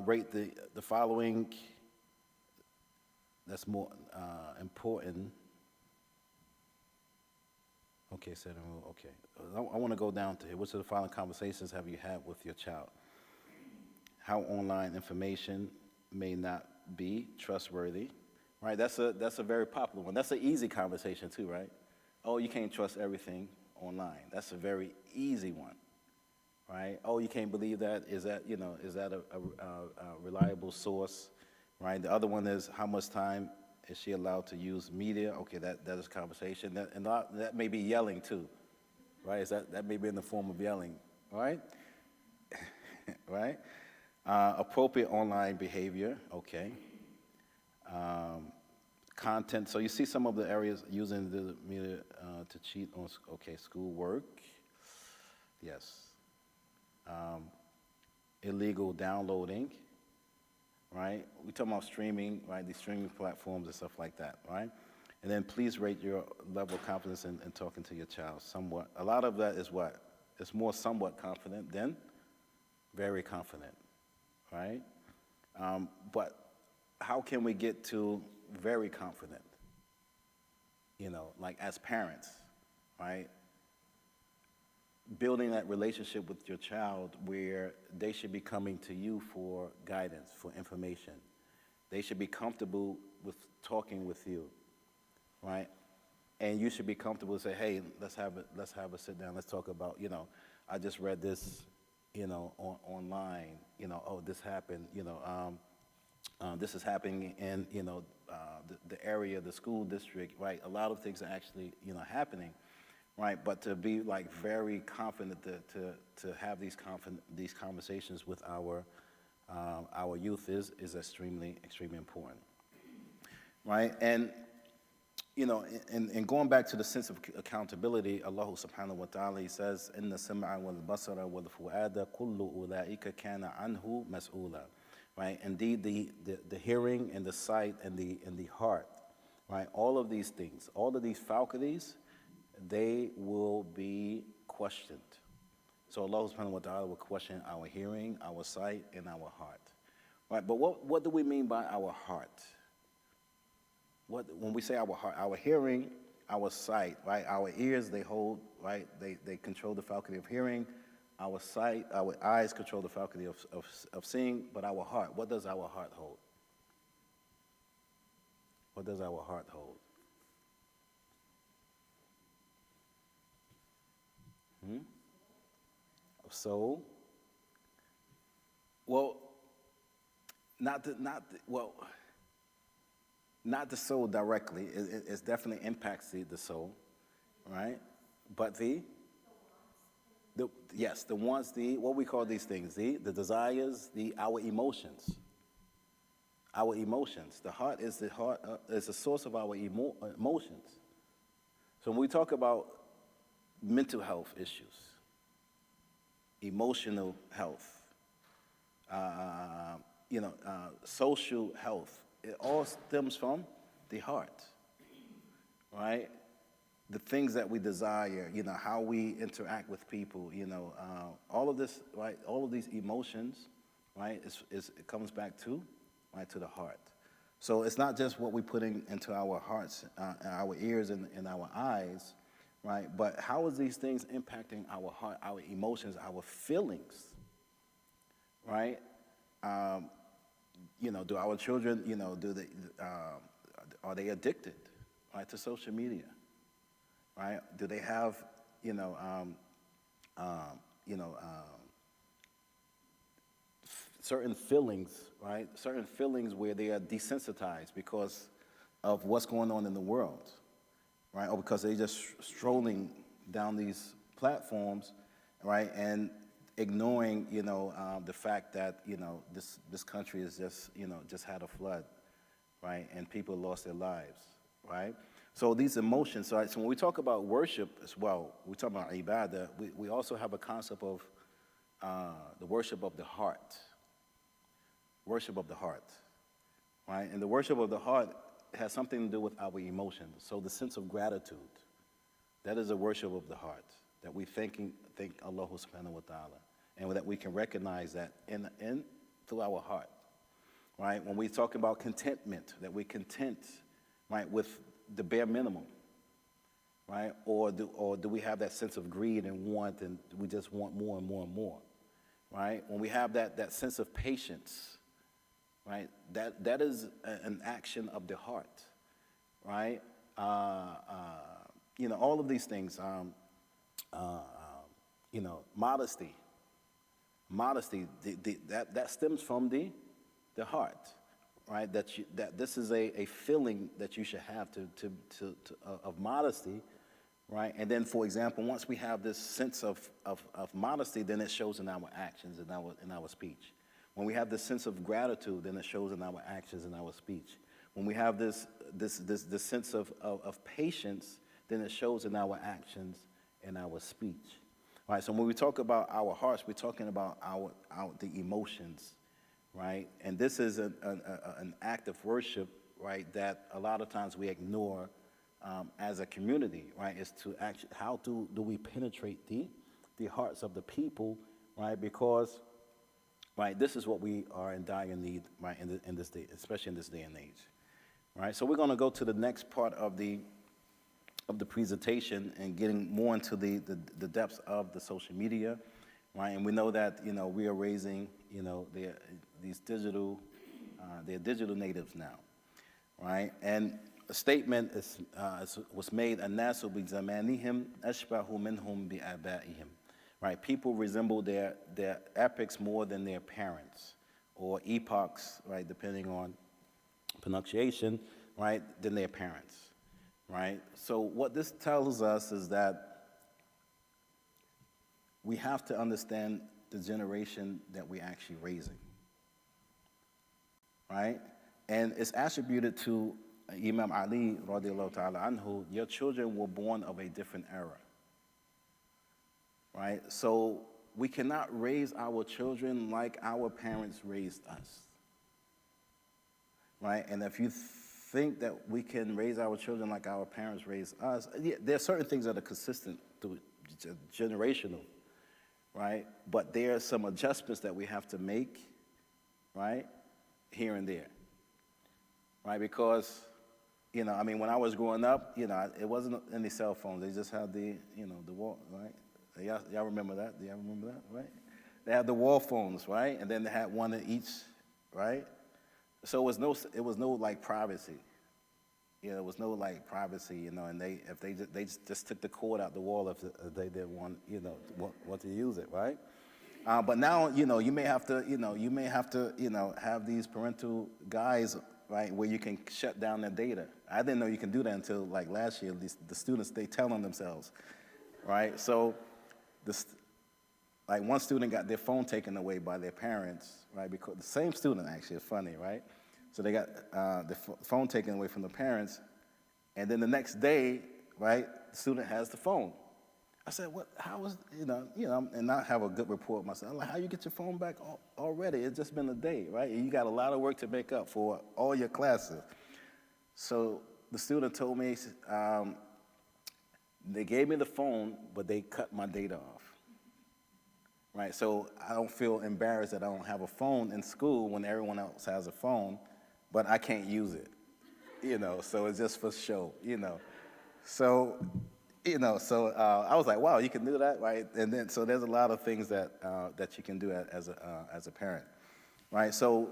Rate the following. That's more important. Okay, setting rule, okay. I want to go down to here. Which of the following conversations have you had with your child? How online information may not be trustworthy, right? That's a very popular one. That's an easy conversation too, right? Oh, you can't trust everything online. That's a very easy one, right? Oh, you can't believe that. Is that a reliable source, right? The other one is how much time is she allowed to use media? Okay, that is conversation. That may be yelling too, right? That may be in the form of yelling, right? Right? Appropriate online behavior, okay. Content, so you see some of the areas using the media to cheat on, schoolwork. Yes. illegal downloading, right? We're talking about streaming, right? These streaming platforms and stuff like that, right? And then please rate your level of confidence in talking to your child somewhat. A lot of that is what? It's more somewhat confident than very confident, right? But how can we get to very confident? You know, like as parents, right? Building that relationship with your child where they should be coming to you for guidance, for information. They should be comfortable with talking with you, right? And you should be comfortable to say, hey, let's have a sit down, let's talk about, you know, I just read this, you know, online, you know, oh, this happened, you know, this is happening in, you know, the area, the school district, right? A lot of things are actually, you know, happening, right? But to be like very confident to have these conversations with our youth is extremely important, right? And you know, and going back to the sense of accountability, Allah subhanahu wa ta'ala, he says, إِنَّ السَّمْعَ وَالْبَصَرَ وَالْفُؤَادَ كُلُّ أُولَٰئِكَ كَانَ عَنْهُ مَسْئُولًا. Right? Indeed, the hearing and the sight and the heart, right? All of these things, all of these faculties, they will be questioned. So Allah subhanahu wa ta'ala will question our hearing, our sight, and our heart. Right? But what do we mean by our heart? When we say our heart, our hearing, our sight, right? Our ears, they hold, right? They control the faculty of hearing. Our sight, our eyes control the faculty of seeing. But our heart, what does our heart hold? What does our heart hold? Soul? Well, not the soul directly. It definitely impacts the soul, right? But the wants, what we call these things, the desires, our emotions. Our emotions. The heart is the source of our emotions. So when we talk about mental health issues, emotional health, social health, it all stems from the heart, right? The things that we desire, you know, how we interact with people, you know, all of this, right? All of these emotions, right? It comes back to, right, to the heart. So it's not just what we put into our hearts, our ears, and our eyes, right? But how is these things impacting our heart, our emotions, our feelings, right? You know, do our children, you know, are they addicted, right, to social media, right? Do they have, certain feelings, right? Certain feelings where they are desensitized because of what's going on in the world, right? Or because they're just strolling down these platforms, right? And ignoring, the fact that, this country is just had a flood, right? And people lost their lives, right? So these emotions, right? So when we talk about worship as well, we talk about ibadah, we also have a concept of the worship of the heart. Worship of the heart, right? And the worship of the heart has something to do with our emotions. So the sense of gratitude, that is a worship of the heart, that we thank Allah subhanahu wa ta'ala, and that we can recognize that through our heart, right? When we talk about contentment, that we're content, right, with the bare minimum, right? Or do we have that sense of greed and want, and we just want more and more and more, right? When we have that sense of patience, right? That is an action of the heart, right? All of these things, modesty. Modesty, that stems from the heart, right? That this is a feeling that you should have of modesty, right? And then, for example, once we have this sense of modesty, then it shows in our actions, in our speech. When we have this sense of gratitude, then it shows in our actions and our speech. When we have this sense of patience, then it shows in our actions and our speech. right? So when we talk about our hearts, we're talking about the emotions, right? And this is an act of worship, right, that a lot of times we ignore as a community, right? Is to actually, how do we penetrate the hearts of the people, right? Because, right, this is what we are in dire need, right, in this day, especially in this day and age, right? So we're going to go to the next part of the presentation and getting more into the depths of the social media, right? And we know that, we are raising, these digital, they're digital natives now, right? And a statement was made, الناس بزمانهم أشبه منهم بآبائهم, right? People resemble their epochs more than their parents, or epochs, right, depending on pronunciation, right, than their parents, right? So what this tells us is that we have to understand the generation that we're actually raising, right? And it's attributed to Imam Ali, radiallahu ta'ala anhu, your children were born of a different era, right? So we cannot raise our children like our parents raised us, right? And if you think that we can raise our children like our parents raised us, yeah, there are certain things that are consistent through generational, right? But there are some adjustments that we have to make, right, here and there, right? Because, when I was growing up, it wasn't any cell phones. They just had the wall, right? Y'all remember that? Do y'all remember that, right? They had the wall phones, right? And then they had one in each, right? So it was no like privacy. It was no like privacy, and they just took the cord out the wall if they didn't want to use it, right? But now you may have to have these parental guides, right, where you can shut down their data. I didn't know you can do that until like last year. The students, they tell on themselves, right? So like one student got their phone taken away by their parents, right? Because the same student, actually, it's funny, right? So they got the phone taken away from the parents, and then the next day, right, the student has the phone. I said, what? How was, and I have a good report myself. I'm like, how you get your phone back already? It's just been a day, right? And you got a lot of work to make up for all your classes. So the student told me, they gave me the phone, but they cut my data off. Right, so I don't feel embarrassed that I don't have a phone in school when everyone else has a phone, but I can't use it, so it's just for show, So, I was like, wow, you can do that, right? And then, so there's a lot of things that you can do as a parent, right? So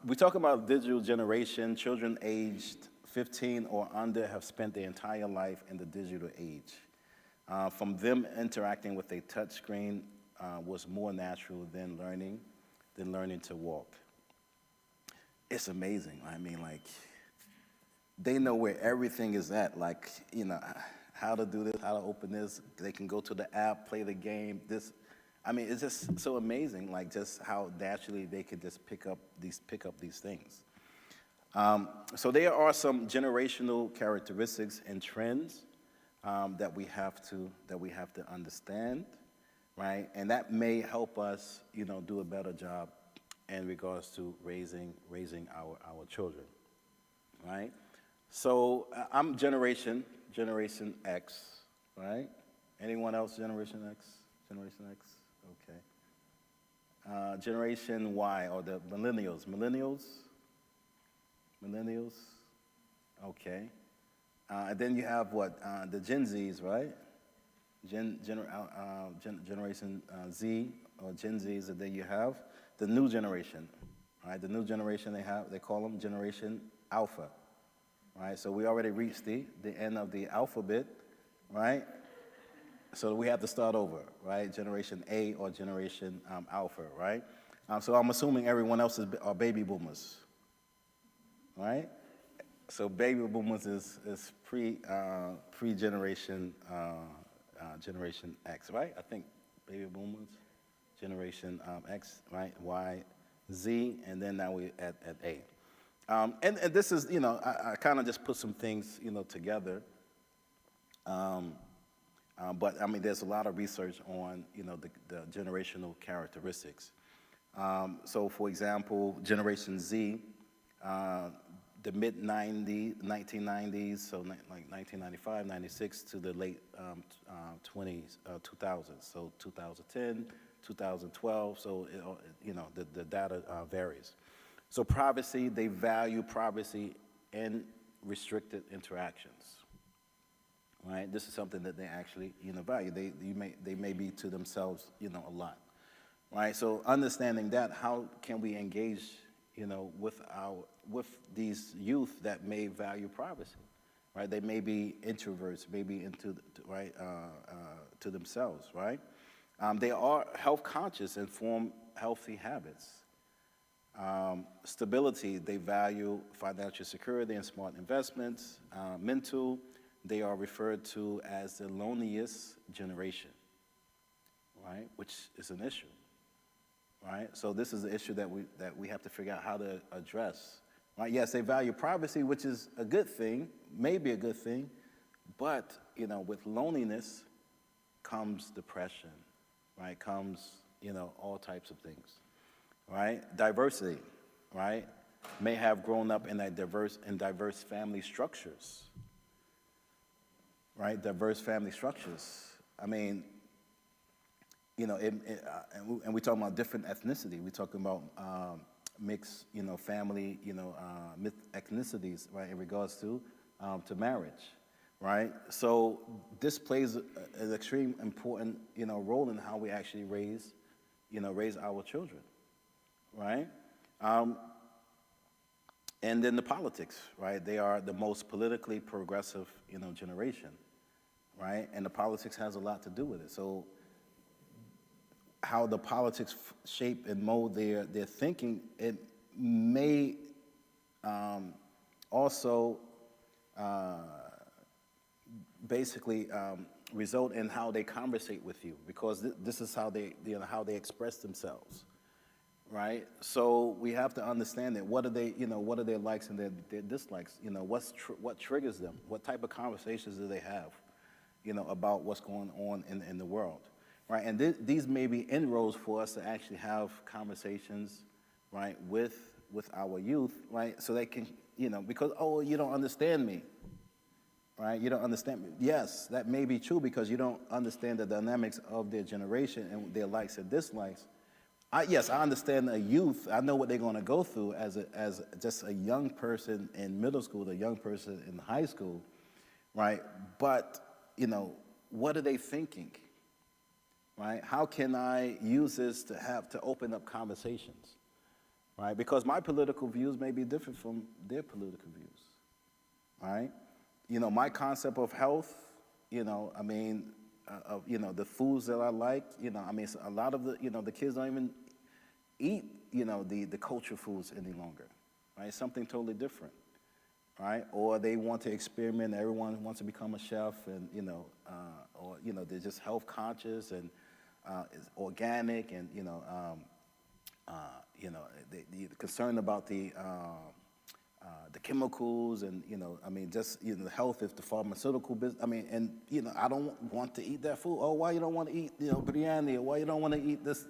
we talk about digital generation. Children aged 15 or under have spent their entire life in the digital age. From them interacting with a touch screen was more natural than learning to walk. It's amazing. Like, they know where everything is at, like, how to do this, how to open this. They can go to the app, play the game. It's just so amazing, like just how naturally they could just pick up these things. So there are some generational characteristics and trends that we have to understand. Right, and that may help us, do a better job in regards to raising our children, right? So I'm Generation X, right? Anyone else Generation X? Okay. Generation Y, or the millennials. Okay. And then you have what? The Gen Zs, right? Generation Z or Gen Zs, and then you have the new generation, right? The new generation, they call them Generation Alpha, right? So we already reached the end of the alphabet, right? So we have to start over, right? Generation A or Generation Alpha, right? So I'm assuming everyone else are baby boomers, right? So baby boomers is pre-generation Generation X, right? I think baby boomers, Generation X, right? Y, Z, and then now we're at A. And this is, I kind of just put some things, together. But I mean, there's a lot of research on, the generational characteristics. So for example, Generation Z, the mid-1990s, so like 1995, 96 to the late 2000s, so 2010, 2012, so the data varies. So privacy, they value privacy and restricted interactions, right? This is something that they actually, value. They may be to themselves, a lot, right? So understanding that, how can we engage, with these youth that may value privacy, right? They may be introverts, maybe to themselves, right? They are health conscious and form healthy habits. Stability, they value financial security and smart investments. Mental, they are referred to as the loneliest generation, right? Which is an issue, right? So this is an issue that we have to figure out how to address, right? Yes, they value privacy, which is a good thing, maybe a good thing, but, with loneliness comes depression, right? Comes, all types of things, right? Diversity, right? May have grown up in diverse family structures, right? Diverse family structures. I mean, and we're talking about different ethnicity. We're talking about mixed, family, ethnicities, right? In regards to marriage, right? So this plays an extreme important, role in how we actually raise our children, right? And then the politics, right? They are the most politically progressive, generation, right? And the politics has a lot to do with it. So how the politics shape and mold their thinking, it may also basically result in how they conversate with you, because this is how they express themselves, right? So we have to understand that what are their likes and their dislikes? What triggers them? What type of conversations do they have, about what's going on in the world, right? And these may be inroads for us to actually have conversations, right, with our youth, right, so they can, because, oh, you don't understand me, right? You don't understand me. Yes, that may be true because you don't understand the dynamics of their generation and their likes and dislikes. Yes, I understand a youth. I know what they're going to go through as just a young person in middle school, a young person in high school, right? But, what are they thinking, right? How can I use this to open up conversations, right? Because my political views may be different from their political views, right? My concept of health, the foods that I like, a lot of the kids don't even eat, the culture foods any longer, right? It's something totally different, right? Or they want to experiment. Everyone wants to become a chef, and they're just health conscious and it's organic, and they're concerned about the chemicals, and the health is the pharmaceutical business. I don't want to eat that food. Oh, why you don't want to eat biryani? Or why you don't want to eat this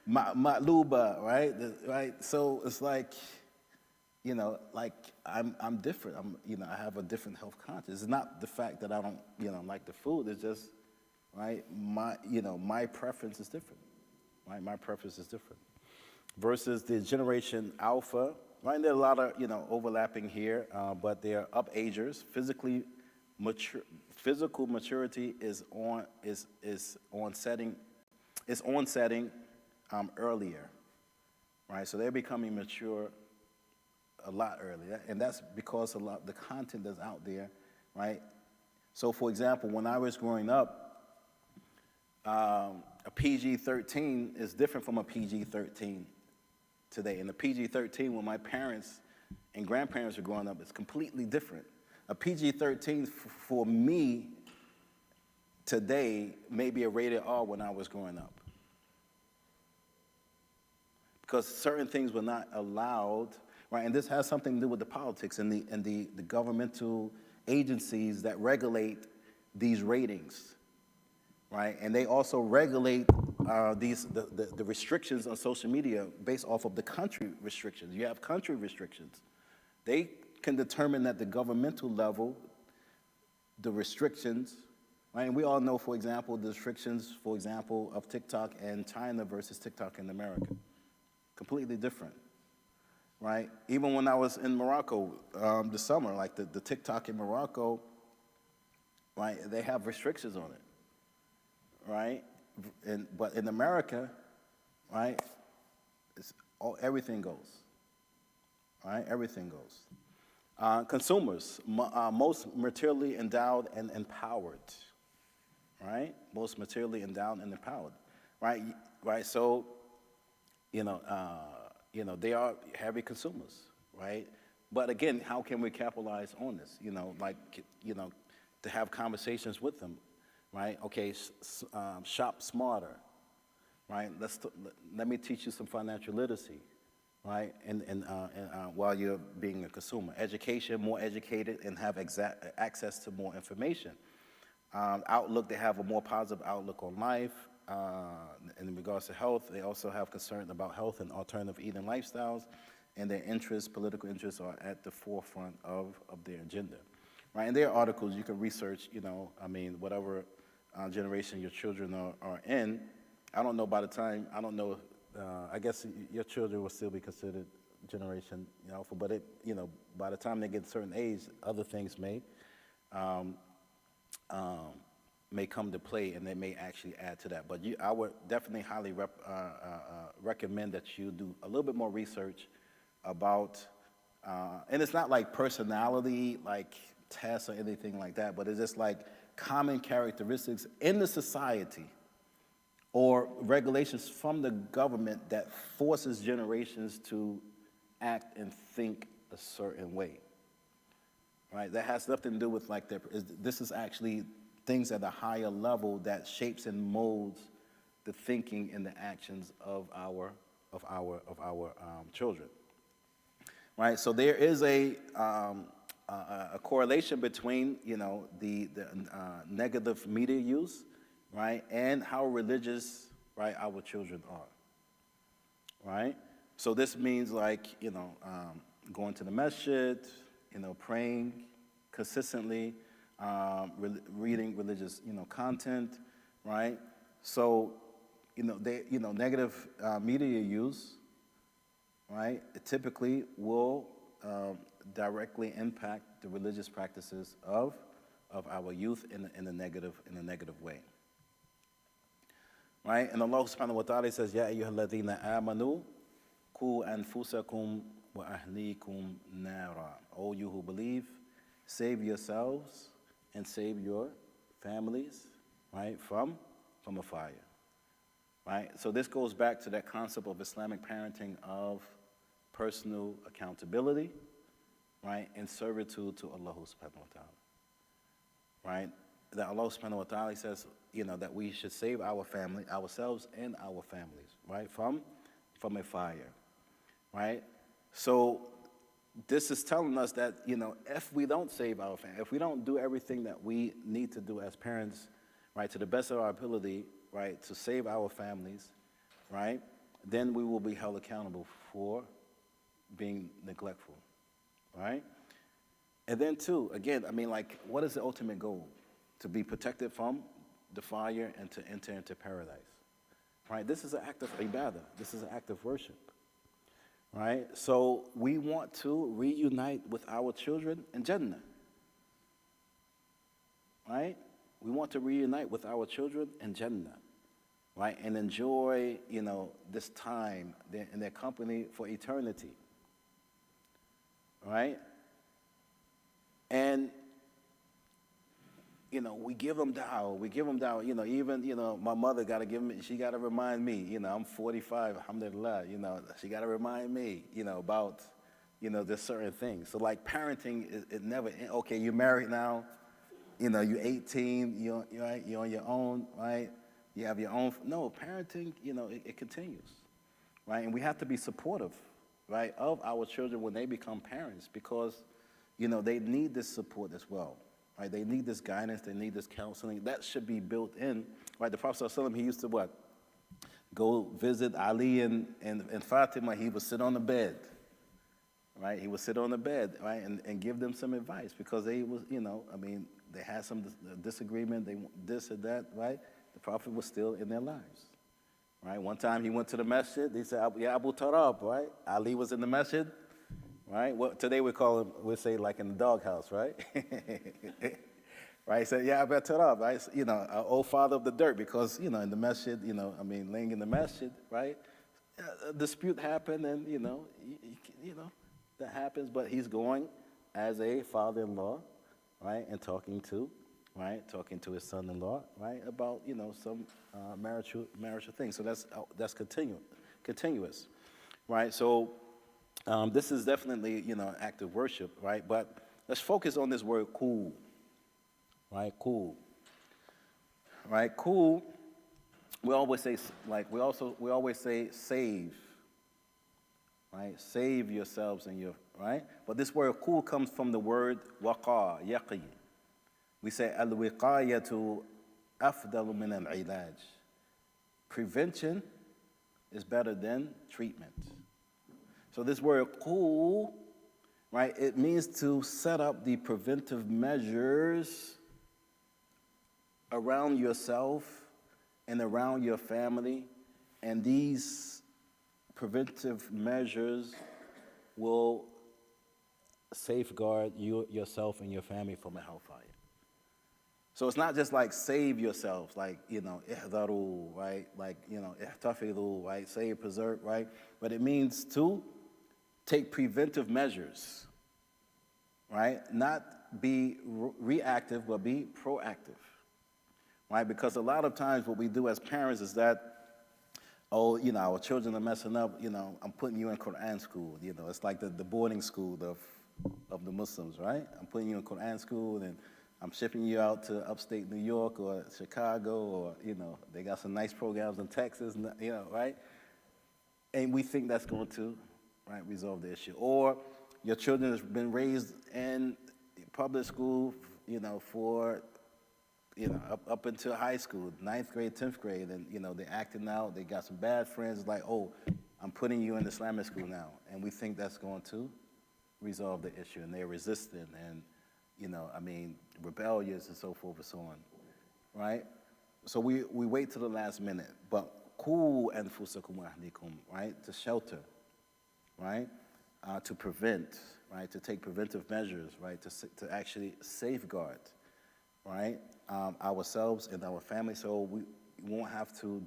matluba, right? Right. So it's like, I'm different. I have a different health conscience. It's not the fact that I don't like the food. It's just, right, my preference is different, right? My preference is different. Versus the generation Alpha, right? There are a lot of, overlapping here, but they are up-agers. Physical maturity is onsetting earlier, right? So they're becoming mature a lot earlier, and that's because the content that's out there, right? So, for example, when I was growing up, a PG-13 is different from a PG-13 today. And the PG-13, when my parents and grandparents were growing up, is completely different. A PG-13 for me today may be a rated R when I was growing up, because certain things were not allowed, right? And this has something to do with the politics and the governmental agencies that regulate these ratings, right? And they also regulate the restrictions on social media based off of the country restrictions. You have country restrictions. They can determine at the governmental level the restrictions, right? And we all know, for example, the restrictions, for example, of TikTok and China versus TikTok in America. Completely different, right? Even when I was in Morocco this summer, like the TikTok in Morocco, right, they have restrictions on it, right? But in America, right, everything goes, right? Everything goes. Consumers, most materially endowed and empowered, right? Most materially endowed and empowered, right? Right. So, they are heavy consumers, right? But again, how can we capitalize on this? To have conversations with them, right? Okay, shop smarter, right? Let me teach you some financial literacy, right? And while you're being a consumer, education, more educated, and have access to more information. Outlook, they have a more positive outlook on life. In regards to health, they also have concern about health and alternative eating lifestyles, and their interests, political interests, are at the forefront of their agenda, right? And there are articles you can research, whatever generation your children are in. I don't know I guess your children will still be considered generation alpha, but by the time they get a certain age, other things may come to play, and they may actually add to that. But I would definitely highly recommend that you do a little bit more research about, and it's not like personality, like tests or anything like that, but it's just like common characteristics in the society or regulations from the government that forces generations to act and think a certain way, right? That has nothing to do with this is actually things at a higher level that shapes and molds the thinking and the actions of our children, right? So there is a correlation between the negative media use, right, and how religious, right, our children are, right? So this means going to the masjid, praying consistently, reading religious, content, right? So, negative media use, right, it typically will directly impact the religious practices of our youth in a negative way, right? And Allah subhanahu wa ta'ala says, Ya ayyuhalladhina amanu ku anfusakum wa ahlikum nara. O you who believe, save yourselves and save your families, right, from a fire, right? So this goes back to that concept of Islamic parenting of personal accountability, right, and servitude to Allah subhanahu wa ta'ala, right? That Allah subhanahu wa ta'ala says, that we should save ourselves and our families, right, from a fire, right? So this is telling us that, if we don't save our family, if we don't do everything that we need to do as parents, right, to the best of our ability, right, to save our families, right, then we will be held accountable for being neglectful, right? And then too, again, what is the ultimate goal? To be protected from the fire and to enter into paradise, right? This is an act of ibadah. This is an act of worship. Right? So we want to reunite with our children in Jannah. Right? We want to reunite with our children in Jannah. Right? And enjoy, this time in their company for eternity. Right? And, we give them dawah. Even, my mother got to give me, she got to remind me, I'm 45, alhamdulillah, she got to remind me, about, there's certain things. So like parenting, it never, okay, you're married now, you're 18, you're on your own, right? You have your own, no, parenting, it continues, right? And we have to be supportive, right, of our children when they become parents because, they need this support as well. right? They need this guidance, they need this counseling. That should be built in, right? The Prophet ﷺ, he used to what? Go visit Ali and Fatima. He would sit on the bed, right? He would sit on the bed, right, and give them some advice because they was, they had some disagreement, they this or that, right? The Prophet was still in their lives, right? One time he went to the masjid. He said, "Ya Abu Tarab," right? Ali was in the masjid, right? What today we say like in the doghouse, right? Right? He said, "Ya Abu Tarab," right? Old father of the dirt, because in the masjid, laying in the masjid, right? A dispute happened, and that happens. But he's going as a father-in-law, right, and talking to his son-in-law, right, about some marital things. So that's continuous, right? So this is definitely an act of worship, right? But let's focus on this word cool, right? Cool, right? Cool. We always say we always say save, right? Save yourselves and your right. But this word cool comes from the word waqa, yaqi. We say al-wiqayatu afdalu min al-ilaj. Prevention is better than treatment. So this word cool, right, it means to set up the preventive measures around yourself and around your family, and these preventive measures will safeguard yourself and your family from a hellfire. So it's not just like save yourselves, like, ihdaru, right? Like, ihtafidu, right? Save, preserve, right? But it means to take preventive measures, right? Not be reactive, but be proactive, right? Because a lot of times what we do as parents is that, our children are messing up, I'm putting you in Quran school. It's like the boarding school of the Muslims, right? I'm putting you in Quran school, and I'm shipping you out to upstate New York or Chicago, or, they got some nice programs in Texas, right? And we think that's going to, right, resolve the issue. Or your children have been raised in public school, for, up until high school, 9th grade, 10th grade, and, they're acting out, they got some bad friends, like, oh, I'm putting you in Islamic school now. And we think that's going to resolve the issue, and they're resistant and, rebellious and so forth and so on, right? So we wait till the last minute. But ku anfusakum wa ahlikum, right? To shelter, right? To prevent, right? To take preventive measures, right? To actually safeguard, right? Ourselves and our family, so we won't have to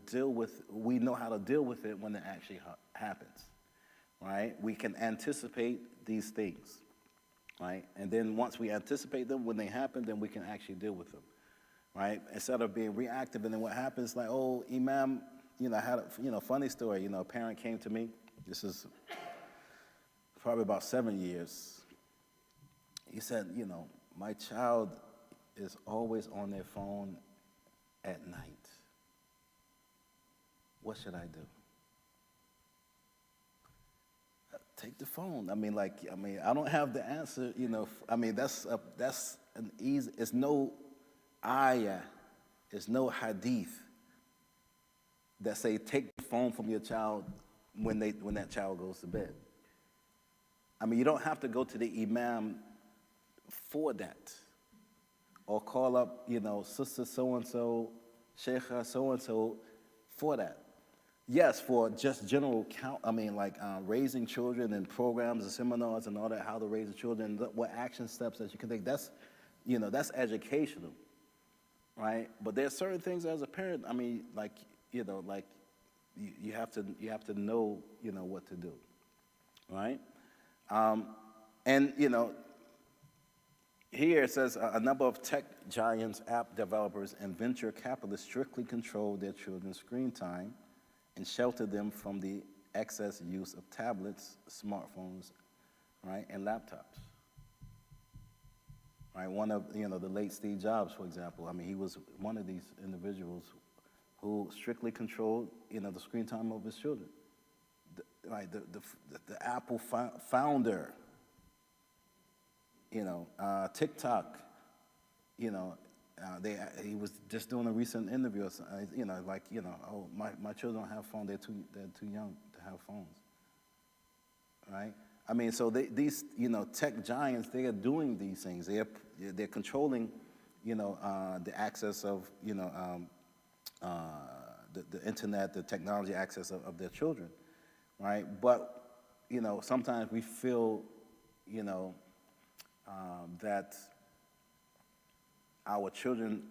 we know how to deal with it when it actually happens, right? We can anticipate these things, right? And then once we anticipate them, when they happen, then we can actually deal with them, right? Instead of being reactive, and then what happens, like, oh, Imam, I had a funny story. A parent came to me. This is probably about 7 years. He said, my child is always on their phone at night. What should I do? Take the phone. I don't have the answer, that's an easy, it's no ayah, it's no hadith that say take the phone from your child when that child goes to bed. You don't have to go to the imam for that, or call up, sister so-and-so, sheikha so-and-so for that. Yes, for just general raising children and programs and seminars and all that, how to raise the children, what action steps that you can take. That's, that's educational, right? But there's certain things as a parent. You have to know, what to do, right? Here it says a number of tech giants, app developers, and venture capitalists strictly control their children's screen time and shelter them from the excess use of tablets, smartphones, right, and laptops. Right, one of the late Steve Jobs, for example. He was one of these individuals who strictly controlled the screen time of his children. The Apple founder, TikTok, he was just doing a recent interview, oh, my children don't have phones, they're too young to have phones, right? I mean, so these, tech giants, they are doing these things. They're controlling, the access of, the internet, the technology access of their children, right? But, sometimes we feel, that our children,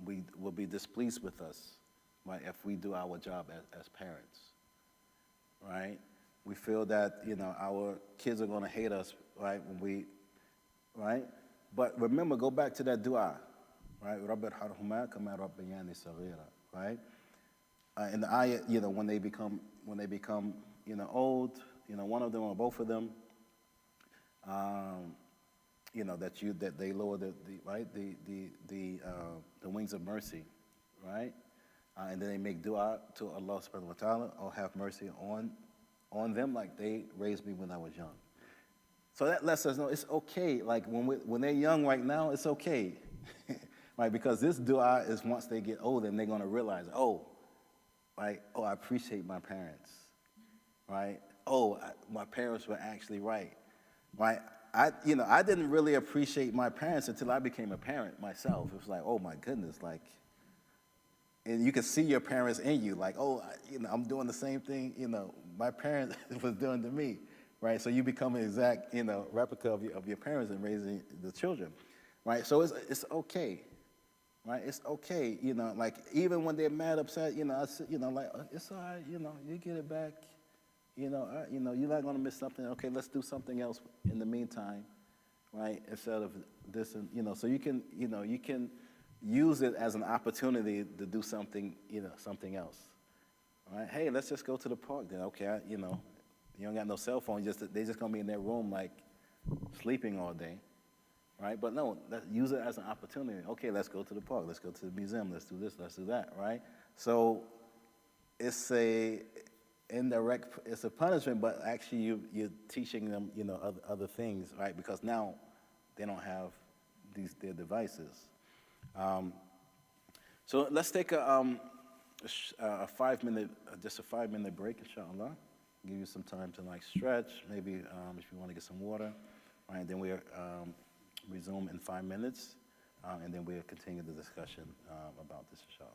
we will be displeased with us, right, if we do our job as parents, right? We feel that, our kids are going to hate us, right, right? But remember, go back to that dua, right? رَبِّ ارْحَمْهُمَا كَمَا رَبَّيَانِي صَغِيرًا, right? In the ayat, when they become, old, one of them or both of them, that they lower the wings of mercy, right? And then they make dua to Allah subhanahu wa ta'ala, oh, have mercy on them like they raised me when I was young. So that lets us know it's okay. Like when they're young right now, it's okay, right? Because this dua is once they get older and they're going to realize, oh, right? Oh, I appreciate my parents, right? Oh, my parents were actually right, right? I didn't really appreciate my parents until I became a parent myself. It was like, oh my goodness, like, and you can see your parents in you, like, oh, I'm doing the same thing, my parents was doing to me, right? So you become an exact, replica of your parents in raising the children, right? So it's okay, right? It's okay, like even when they're mad, upset, like it's all right, you get it back. You're not going to miss something. Okay, let's do something else in the meantime, right? Instead of this, and so you can use it as an opportunity to do something, something else, right? Hey, let's just go to the park then. Okay, you don't got no cell phone. They're just going to be in their room like sleeping all day, right? But no, let's use it as an opportunity. Okay, let's go to the park. Let's go to the museum. Let's do this. Let's do that, right? So it's a punishment, but actually you're teaching them, other things, right? Because now they don't have their devices. So let's take a 5-minute, just a 5-minute break, inshallah. Give you some time to like stretch, maybe if you want to get some water, right? And then we'll resume in 5 minutes, and then we'll continue the discussion about this, inshallah.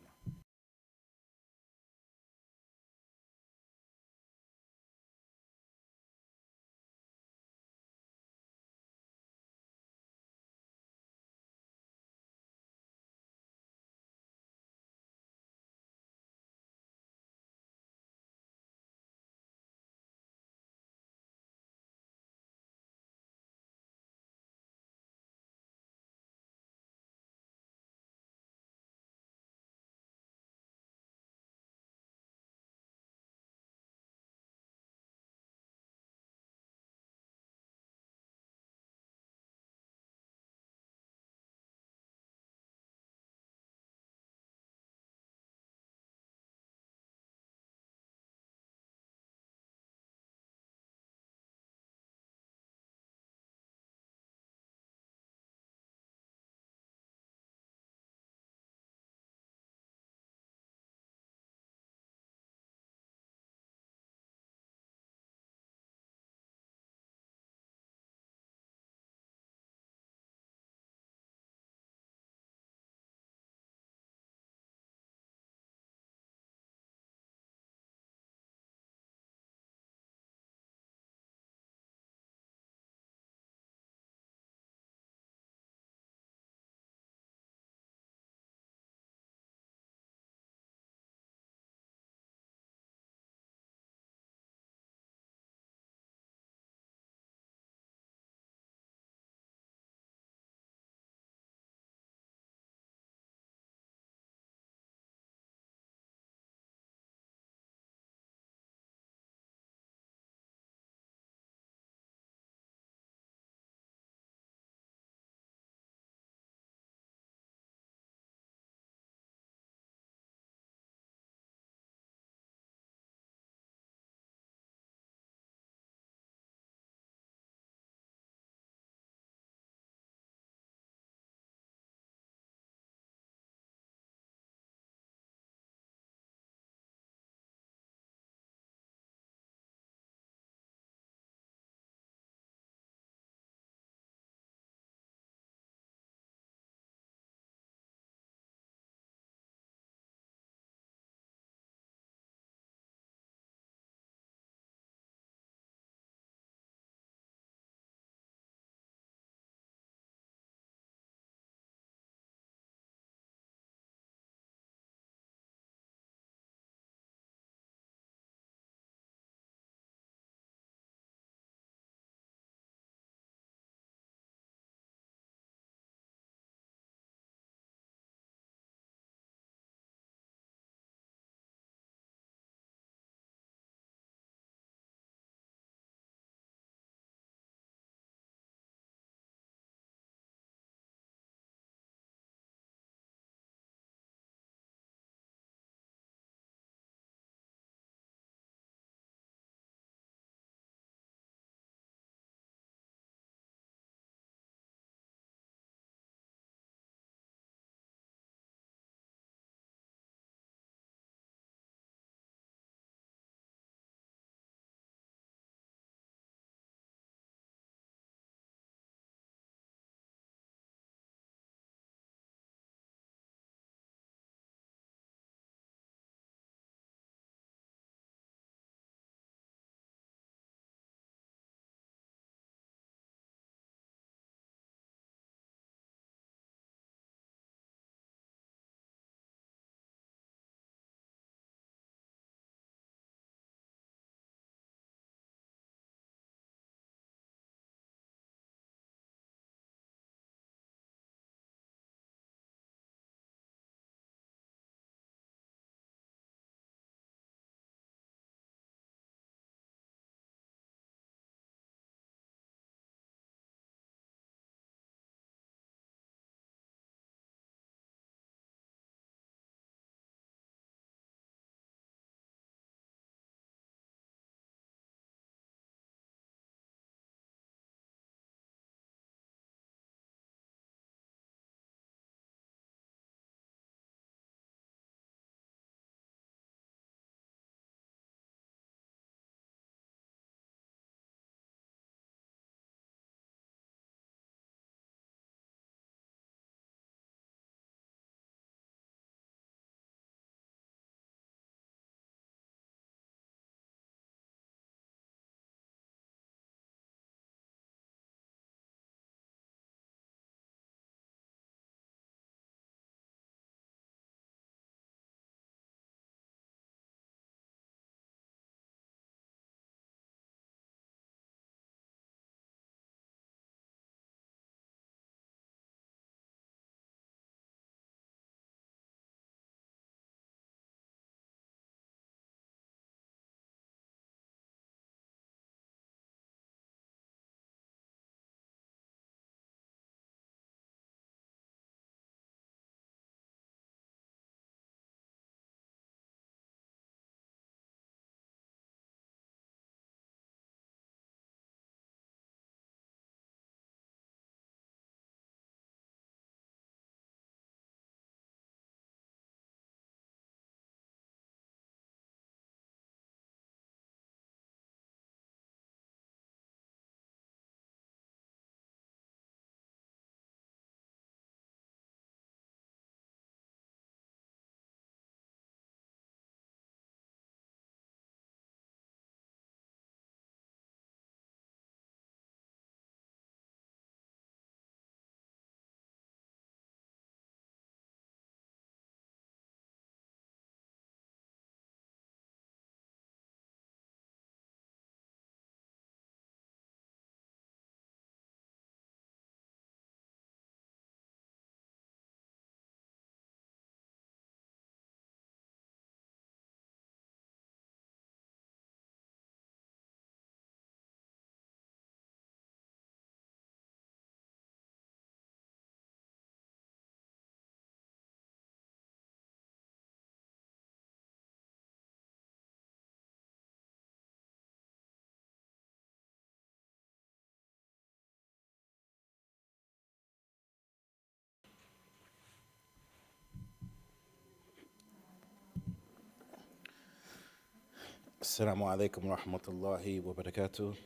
Assalamu alaikum wa rahmatullahi wa barakatuh.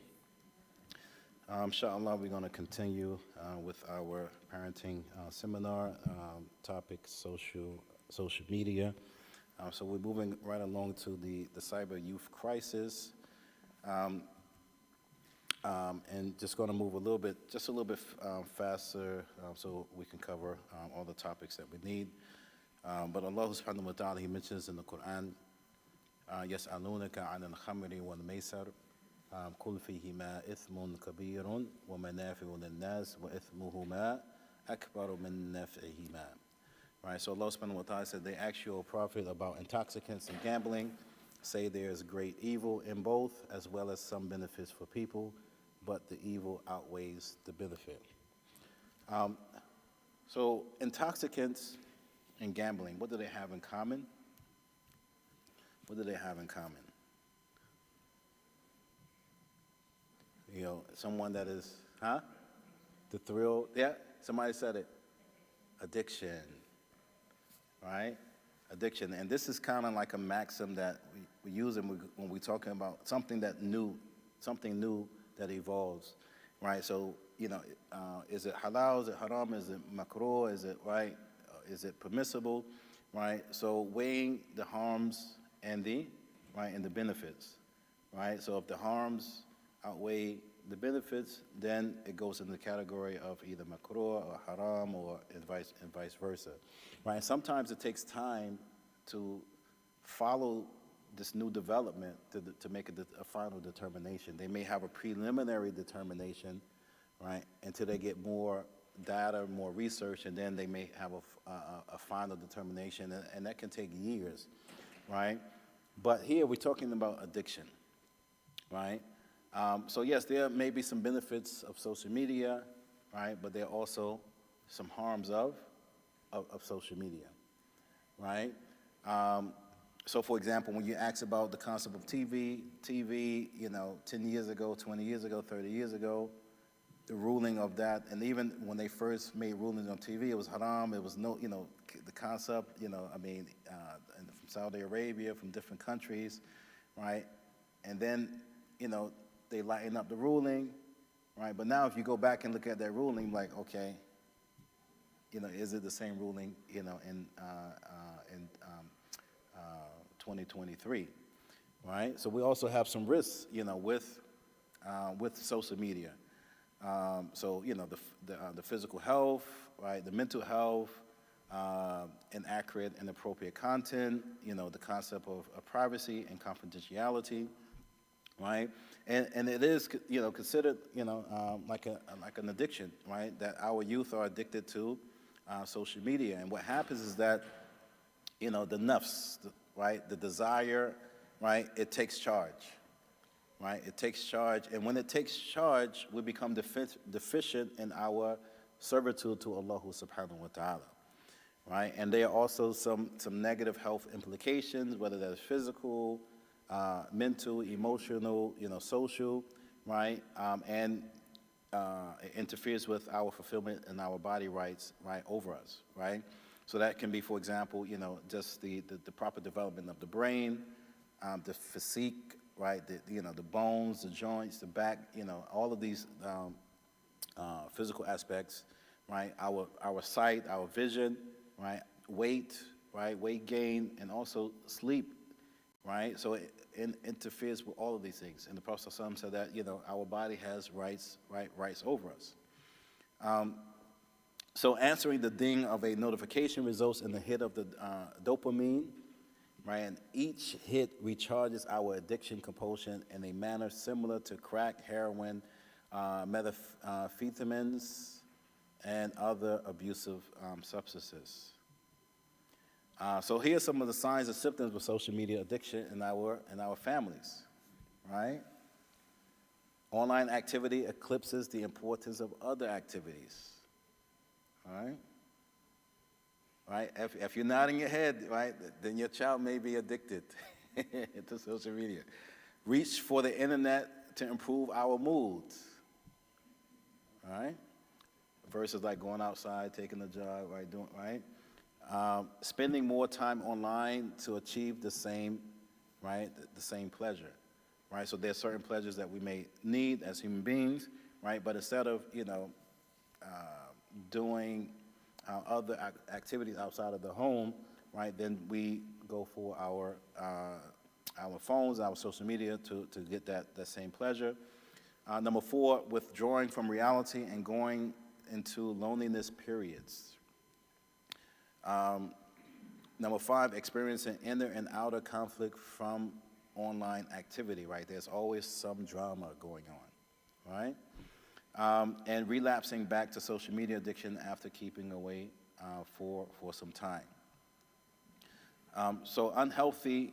Inshallah, we're going to continue with our parenting seminar topic, social media. So we're moving right along to the cyber youth crisis, and just going to move just a little bit faster, so we can cover all the topics that we need. But Allah subhanahu wa ta'ala, He mentions in the Quran, يسألونك عن الخمر والميسر قل فيهما إثم كبير ومنافع للناس وإثمهما أكبر من نفعهما. Right, so Allah subhanahu wa ta'ala said, they ask you, O Prophet, about intoxicants and gambling. Say there is great evil in both, as well as some benefits for people, but the evil outweighs the benefit. So intoxicants and gambling, what do they have in common? What do they have in common? You know, someone that is, the thrill, yeah, somebody said it. Addiction, right? Addiction, and this is kind of like a maxim that we use when we're talking about something new that evolves, right? So, you know, is it halal, is it haram, is it makruh, is it right, is it permissible, right? So weighing the harms and the benefits, right? So if the harms outweigh the benefits, then it goes in the category of either makruh or haram or vice versa, right? And sometimes it takes time to follow this new development to make a final determination. They may have a preliminary determination, right, until they get more data, more research, and then they may have a final determination, and that can take years, right? But here we're talking about addiction, right? So yes, there may be some benefits of social media, right? But there are also some harms of social media, right? So for example, when you ask about the concept of TV, you know, 10 years ago, 20 years ago, 30 years ago, the ruling of that, and even when they first made rulings on TV, it was haram, it was no, you know, the concept, you know, I mean, from Saudi Arabia, from different countries, right? And then, you know, they lighten up the ruling, right? But now if you go back and look at that ruling, like, okay, you know, is it the same ruling, you know, in 2023, right? So we also have some risks, you know, with social media. So, you know, the physical health, right, the mental health, inaccurate, inappropriate content, you know, the concept of privacy and confidentiality, right? And it is, you know, considered, you know, like an addiction, right? That our youth are addicted to social media. And what happens is that, you know, the nafs, right, the desire, right, it takes charge, right? It takes charge. And when it takes charge, we become deficient in our servitude to Allah subhanahu wa ta'ala, right? And there are also some negative health implications, whether that's physical, mental, emotional, you know, social, right? And it interferes with our fulfillment and our body rights, right, over us, right? So that can be, for example, you know, just the proper development of the brain, the physique, right? You know, the bones, the joints, the back, you know, all of these physical aspects, right? Our sight, our vision, right? Weight, right? Weight gain, and also sleep, right? So it interferes with all of these things. And the Prophet ﷺ said that, you know, our body has rights over us. So answering the ding of a notification results in the hit of the dopamine, right? And each hit recharges our addiction compulsion in a manner similar to crack, heroin, methamphetamines, and other abusive substances. So here are some of the signs and symptoms of social media addiction in our families, right? Online activity eclipses the importance of other activities, right? Right? If you're nodding your head, right, then your child may be addicted to social media. Reach for the internet to improve our moods, right? Versus like going outside, taking a jog, right, spending more time online to achieve the same right? The same pleasure, right? So there's certain pleasures that we may need as human beings, right? But instead of, doing other activities outside of the home, right, then we go for our phones, our social media to get that same pleasure. Number 4, withdrawing from reality and going into loneliness periods. Number 5, experiencing inner and outer conflict from online activity, right? There's always some drama going on, right? And relapsing back to social media addiction after keeping away for some time. So unhealthy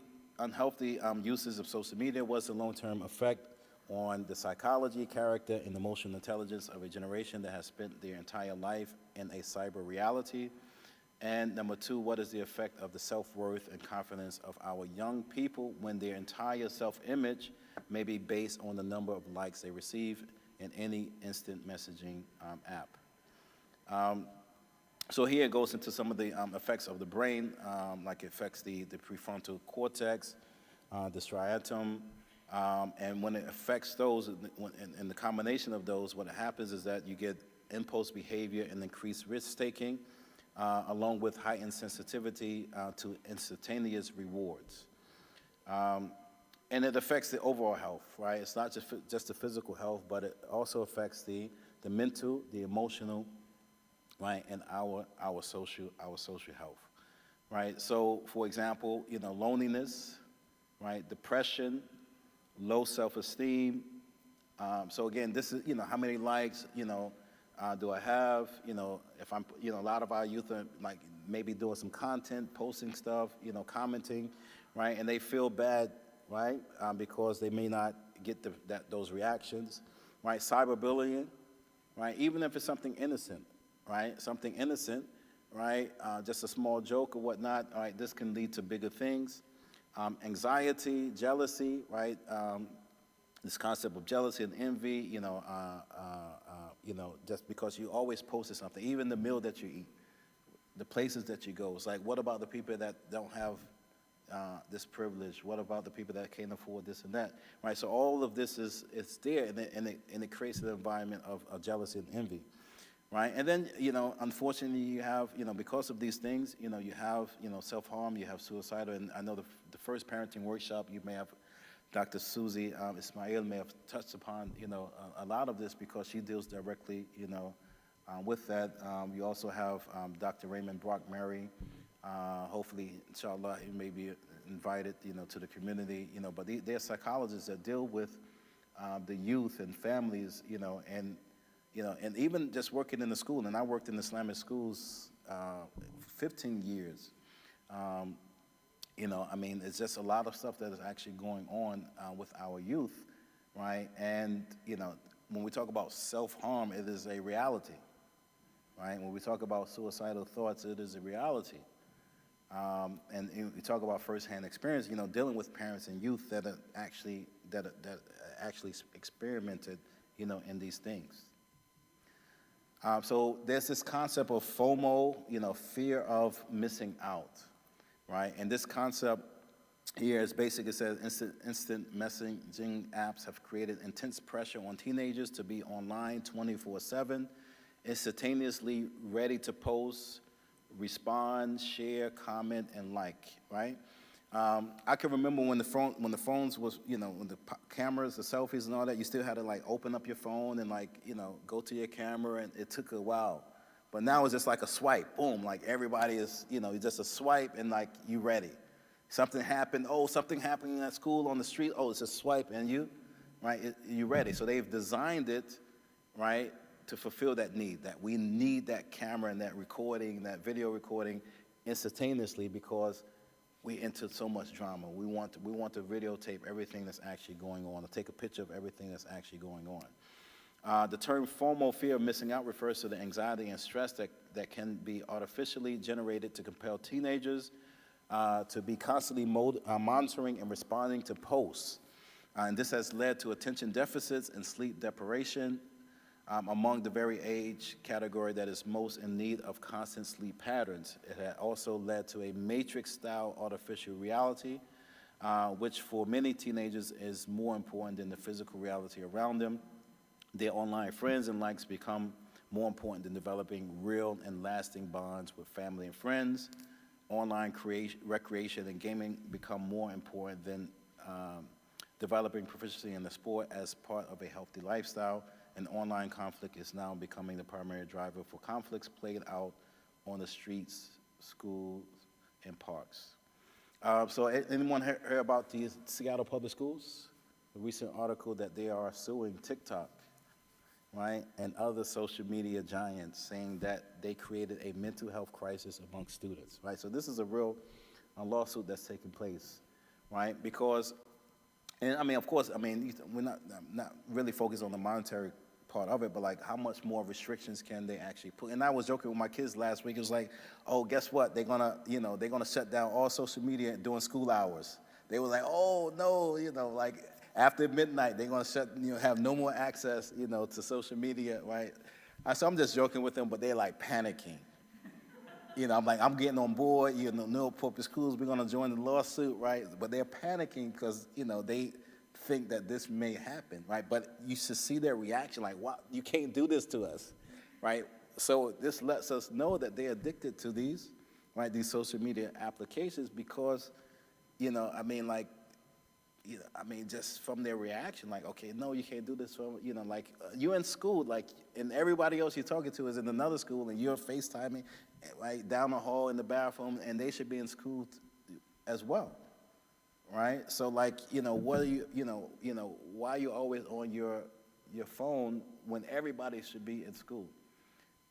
uses of social media was the long-term effect on the psychology, character, and emotional intelligence of a generation that has spent their entire life in a cyber reality. And number 2, what is the effect of the self-worth and confidence of our young people when their entire self-image may be based on the number of likes they receive in any instant messaging app? So here it goes into some of the effects of the brain, like it affects the prefrontal cortex, the striatum, and when it affects those, in the combination of those, what happens is that you get impulse behavior and increased risk-taking, along with heightened sensitivity to instantaneous rewards. And it affects the overall health, right? It's not just the physical health, but it also affects the mental, the emotional, right, and our social health, right? So, for example, loneliness, right, depression, low self-esteem. So again, this is, how many likes, do I have? If I'm, a lot of our youth are like maybe doing some content, posting stuff, commenting, right? And they feel bad, right? Because they may not get those reactions, right? Cyberbullying, right? Even if it's something innocent, right? Something innocent, right? Just a small joke or whatnot, all right? This can lead to bigger things. Anxiety, jealousy, right? This concept of jealousy and envy, just because you always posted something, even the meal that you eat, the places that you go. It's like, what about the people that don't have this privilege? What about the people that can't afford this and that, right? So all of this is there, and it creates an environment of jealousy and envy, right? And then, unfortunately, you have, because of these things, you have, self-harm, you have suicidal, and I know the first parenting workshop, you may have, Dr. Susie Ismail may have touched upon, a lot of this because she deals directly, with that. You also have Dr. Raymond Brock-Mary. Hopefully, inshallah, he may be invited, to the community, but they're psychologists that deal with the youth and families, and even just working in the school. And I worked in Islamic schools 15 years. It's just a lot of stuff that is actually going on with our youth, right? And, when we talk about self-harm, it is a reality, right? When we talk about suicidal thoughts, it is a reality. And we talk about firsthand experience, dealing with parents and youth that are actually experimented, in these things. So there's this concept of FOMO, fear of missing out, right? And this concept here is basically, it says instant messaging apps have created intense pressure on teenagers to be online 24/7, instantaneously ready to post, respond, share, comment, and like, right? I can remember when the phones was, when the cameras, the selfies and all that, you still had to like open up your phone and like, go to your camera, and it took a while. But now it's just like a swipe, boom, like everybody is, just a swipe and like you ready. Something happened, something happening at school, on the street, it's a swipe and you, right, you ready. So they've designed it, right, to fulfill that need, that we need that camera and that recording, that video recording instantaneously because we into so much drama. We want to videotape everything that's actually going on, to take a picture of everything that's actually going on. The term FOMO, fear of missing out, refers to the anxiety and stress that can be artificially generated to compel teenagers to be constantly monitoring and responding to posts. And this has led to attention deficits and sleep deprivation among the very age category that is most in need of constant sleep patterns. It had also led to a matrix-style artificial reality which for many teenagers is more important than the physical reality around them. Their online friends and likes become more important than developing real and lasting bonds with family and friends. Online recreation and gaming become more important than developing proficiency in the sport as part of a healthy lifestyle. And online conflict is now becoming the primary driver for conflicts played out on the streets, schools, and parks. So anyone hear about the Seattle Public Schools? A recent article that they are suing TikTok, right, and other social media giants, saying that they created a mental health crisis among students, right? So this is a real lawsuit that's taking place, right? Because, and I mean, of course, I mean, we're not really focused on the monetary part of it, but like how much more restrictions can they actually put? And I was joking with my kids last week. It was like, oh, guess what? They're gonna shut down all social media during school hours. They were like, oh no, like after midnight, they're gonna have no more access, to social media, right? So I'm just joking with them, but they're like panicking. I'm like, I'm getting on board, no public schools, we're gonna join the lawsuit, right? But they're panicking because, they think that this may happen, right? But you should see their reaction, like, what? You can't do this to us, right? So this lets us know that they're addicted to these, right? These social media applications because, just from their reaction, like, okay, no, you can't do this. You're in school, like, and everybody else you're talking to is in another school, and you're FaceTiming, right, down the hall in the bathroom, and they should be in school as well, right? So, like, what are why are you always on your phone when everybody should be in school,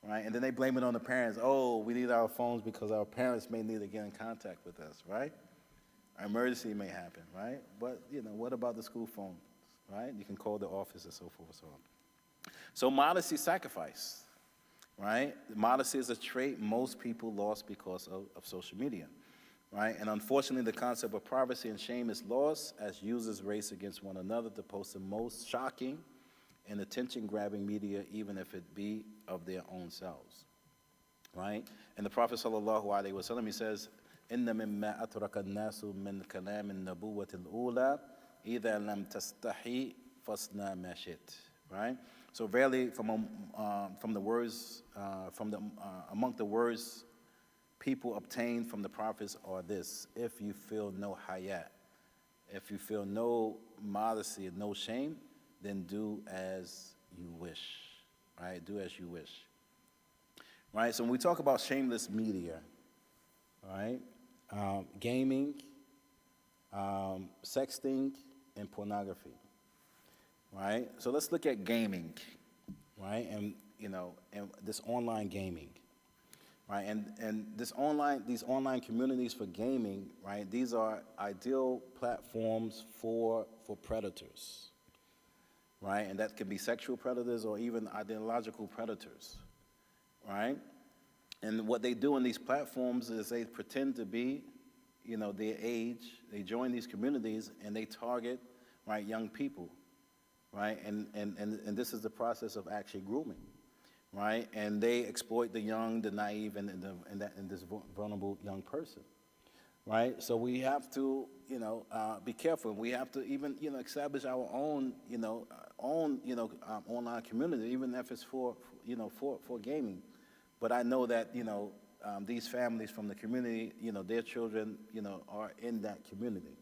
right? And then they blame it on the parents. Oh, we need our phones because our parents may need to get in contact with us, right? An emergency may happen, right? But, what about the school phones, right? You can call the office and so forth and so on. So modesty sacrifice, right? Modesty is a trait most people lost because of social media, right? And unfortunately, the concept of privacy and shame is lost as users race against one another to post the most shocking and attention-grabbing media, even if it be of their own selves, right? And the Prophet sallallahu alaihi wasallam, he says, إن مما أترك الناس من كلام النبوة الأولى إذا لم تستحي فاصنع ما شئت, right? So verily, from the words, among the words people obtained from the prophets are this: if you feel no hayat, if you feel no modesty and no shame, then do as you wish, right? Do as you wish, right? So when we talk about shameless media, right? Gaming, sexting, and pornography, right? So let's look at gaming, right? And and this online gaming, right? And these online communities for gaming, right? These are ideal platforms for predators, right? And that can be sexual predators or even ideological predators, right? And what they do in these platforms is they pretend to be, their age. They join these communities and they target, right, young people, right? And this is the process of actually grooming, right? And they exploit the young, the naive, and this vulnerable young person, right? So we have to, be careful. We have to even, establish our own, online community, even if it's for gaming. But I know that, these families from the community, their children, are in that community,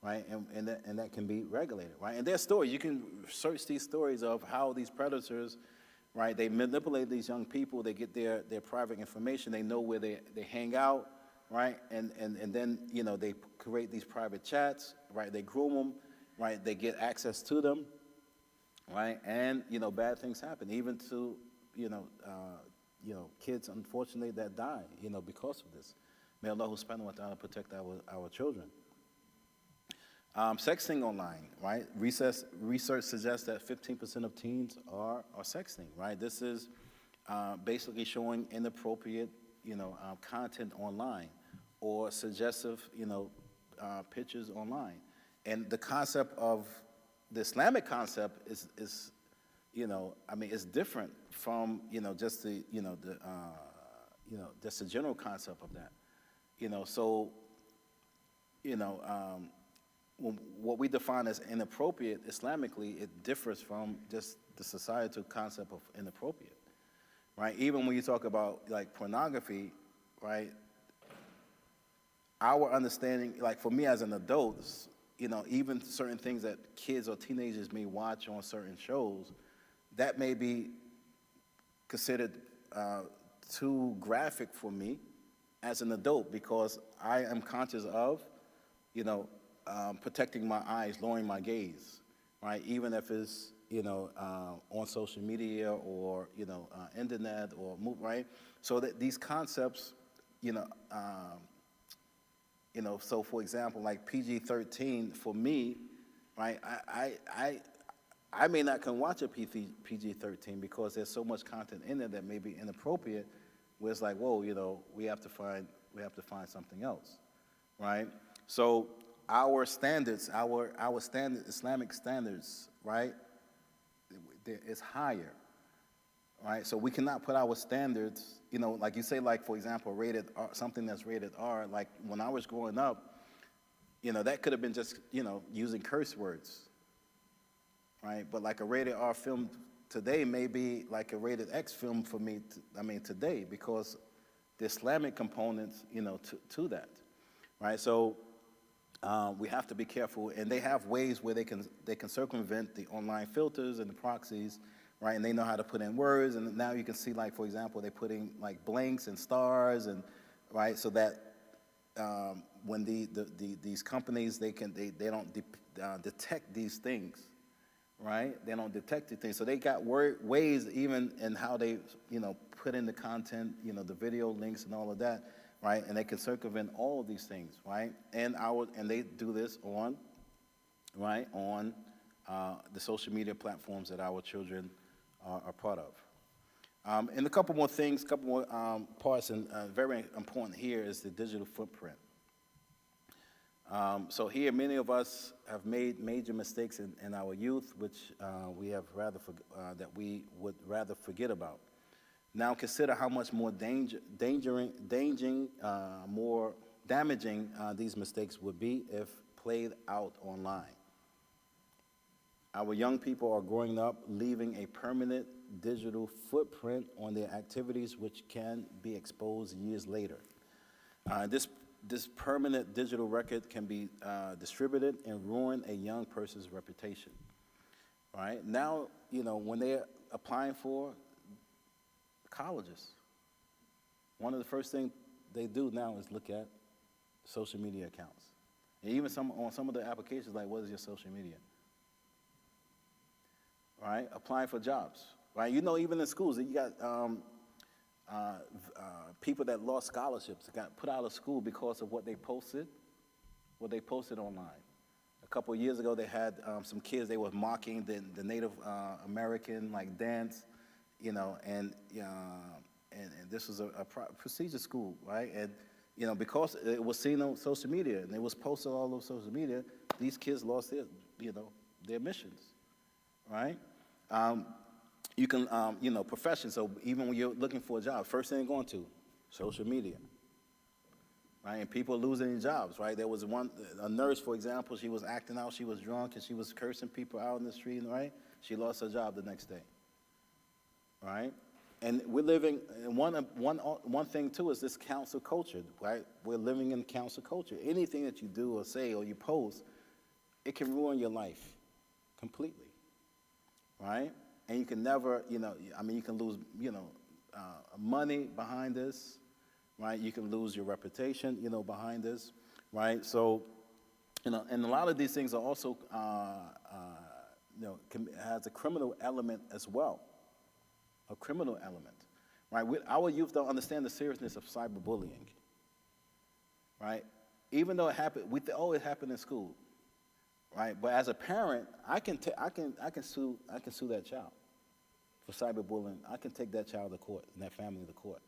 right? And that can be regulated, right? And there's stories. You can search these stories of how these predators, right, they manipulate these young people. They get their private information. They know where they hang out, right? And then, they create these private chats, right? They groom them, right? They get access to them, right? And, bad things happen, even to, kids, unfortunately, that die, because of this. May Allah subhanahu wa ta'ala protect our children. Sexting online, right? Research suggests that 15% of teens are sexting, right? This is basically showing inappropriate, content online or suggestive, pictures online. And the concept of the Islamic concept is it's different from, just the, just the general concept of that. So, what we define as inappropriate Islamically, it differs from just the societal concept of inappropriate, right? Even when you talk about like pornography, right? Our understanding, like for me as an adult, even certain things that kids or teenagers may watch on certain shows, that may be considered too graphic for me as an adult because I am conscious of, protecting my eyes, lowering my gaze, right? Even if it's, on social media or, internet or move, right? So that these concepts, so for example, like PG-13 for me, right? I may not can watch a PG-13 because there's so much content in there that may be inappropriate, where it's like, whoa, we have to find something else, right? So our standards, our standard Islamic standards, right, is higher, right? So we cannot put our standards, like you say, like for example, rated R, something that's rated R. Like when I was growing up, that could have been just using curse words, right? But like a rated R film today may be like a rated X film for me. Today, because the Islamic components, to that, right? So we have to be careful, and they have ways where they can circumvent the online filters and the proxies, right? And they know how to put in words, and now you can see, like for example, they're putting like blanks and stars, and right, so that when these companies they don't detect these things, right? They don't detect these things, so they got ways even in how they put in the content, the video links and all of that. Right, and they can circumvent all of these things, right? And they do this on the social media platforms that our children are part of. And a couple more things, couple more parts, and very important here is the digital footprint. So here, many of us have made major mistakes in our youth, which we would rather forget about. Now consider how much more more damaging these mistakes would be if played out online. Our young people are growing up leaving a permanent digital footprint on their activities which can be exposed years later. This permanent digital record can be distributed and ruin a young person's reputation. Right? Now, when they're applying for colleges, one of the first things they do now is look at social media accounts. And even on some of the applications, like, what is your social media? Right? Applying for jobs. Right? Even in schools, you got people that lost scholarships, got put out of school because of what they posted online. A couple of years ago, they had some kids, they were mocking the Native American, like, dance, and this was a prestigious school, right? And, because it was seen on social media and it was posted all over social media, these kids lost their missions, right? You can, profession, so even when you're looking for a job, first thing you're going to, social media, right? And people are losing their jobs, right? There was a nurse, for example, she was acting out, she was drunk, and she was cursing people out in the street, right? She lost her job the next day. Right? And we're living, and one thing too is this council culture, right? We're living in council culture. Anything that you do or say or you post, it can ruin your life completely, right? And you can never, you can lose, money behind this, right? You can lose your reputation, behind this, right? So, and a lot of these things are also, has a criminal element as well. A criminal element, right? Our youth don't understand the seriousness of cyberbullying, right? Even though it happened, it happened in school, right? But as a parent, I can sue that child for cyberbullying. I can take that child to court and that family to court,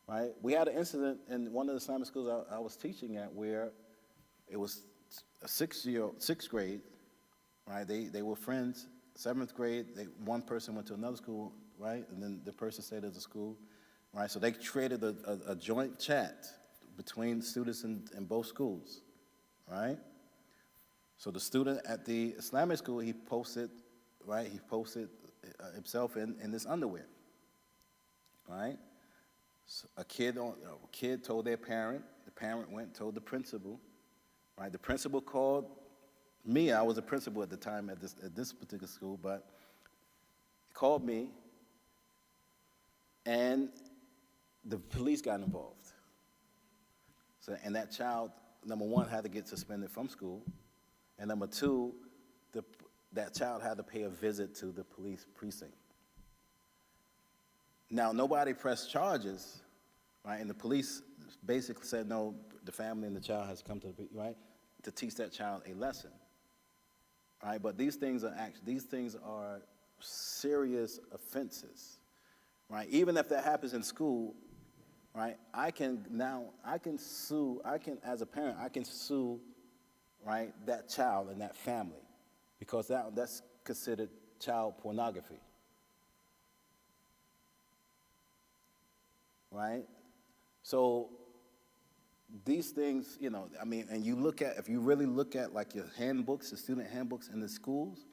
right? We had an incident in one of the Islamic schools I was teaching at where it was a sixth grade, right? They were friends. 7th grade, one person went to another school, right? And then the person stayed at the school, right? So they created a joint chat between students in both schools, right? So the student at the Islamic school, he posted, right? He posted himself in this underwear, right? So a kid told their parent. The parent went and told the principal, right? The principal called me. I was a principal at the time at this particular school, but he called me, and the police got involved. So, and that child, number one, had to get suspended from school, and number two, that child had to pay a visit to the police precinct. Now, nobody pressed charges, right? And the police basically said, no, the family and the child has come to the, right, to teach that child a lesson, right? But these things are serious offenses, right? Even if that happens in school, right? As a parent, I can sue, right, that child and that family, because that's considered child pornography. Right? So these things, you know, I mean, and if you really look at like your handbooks, the student handbooks in the schools,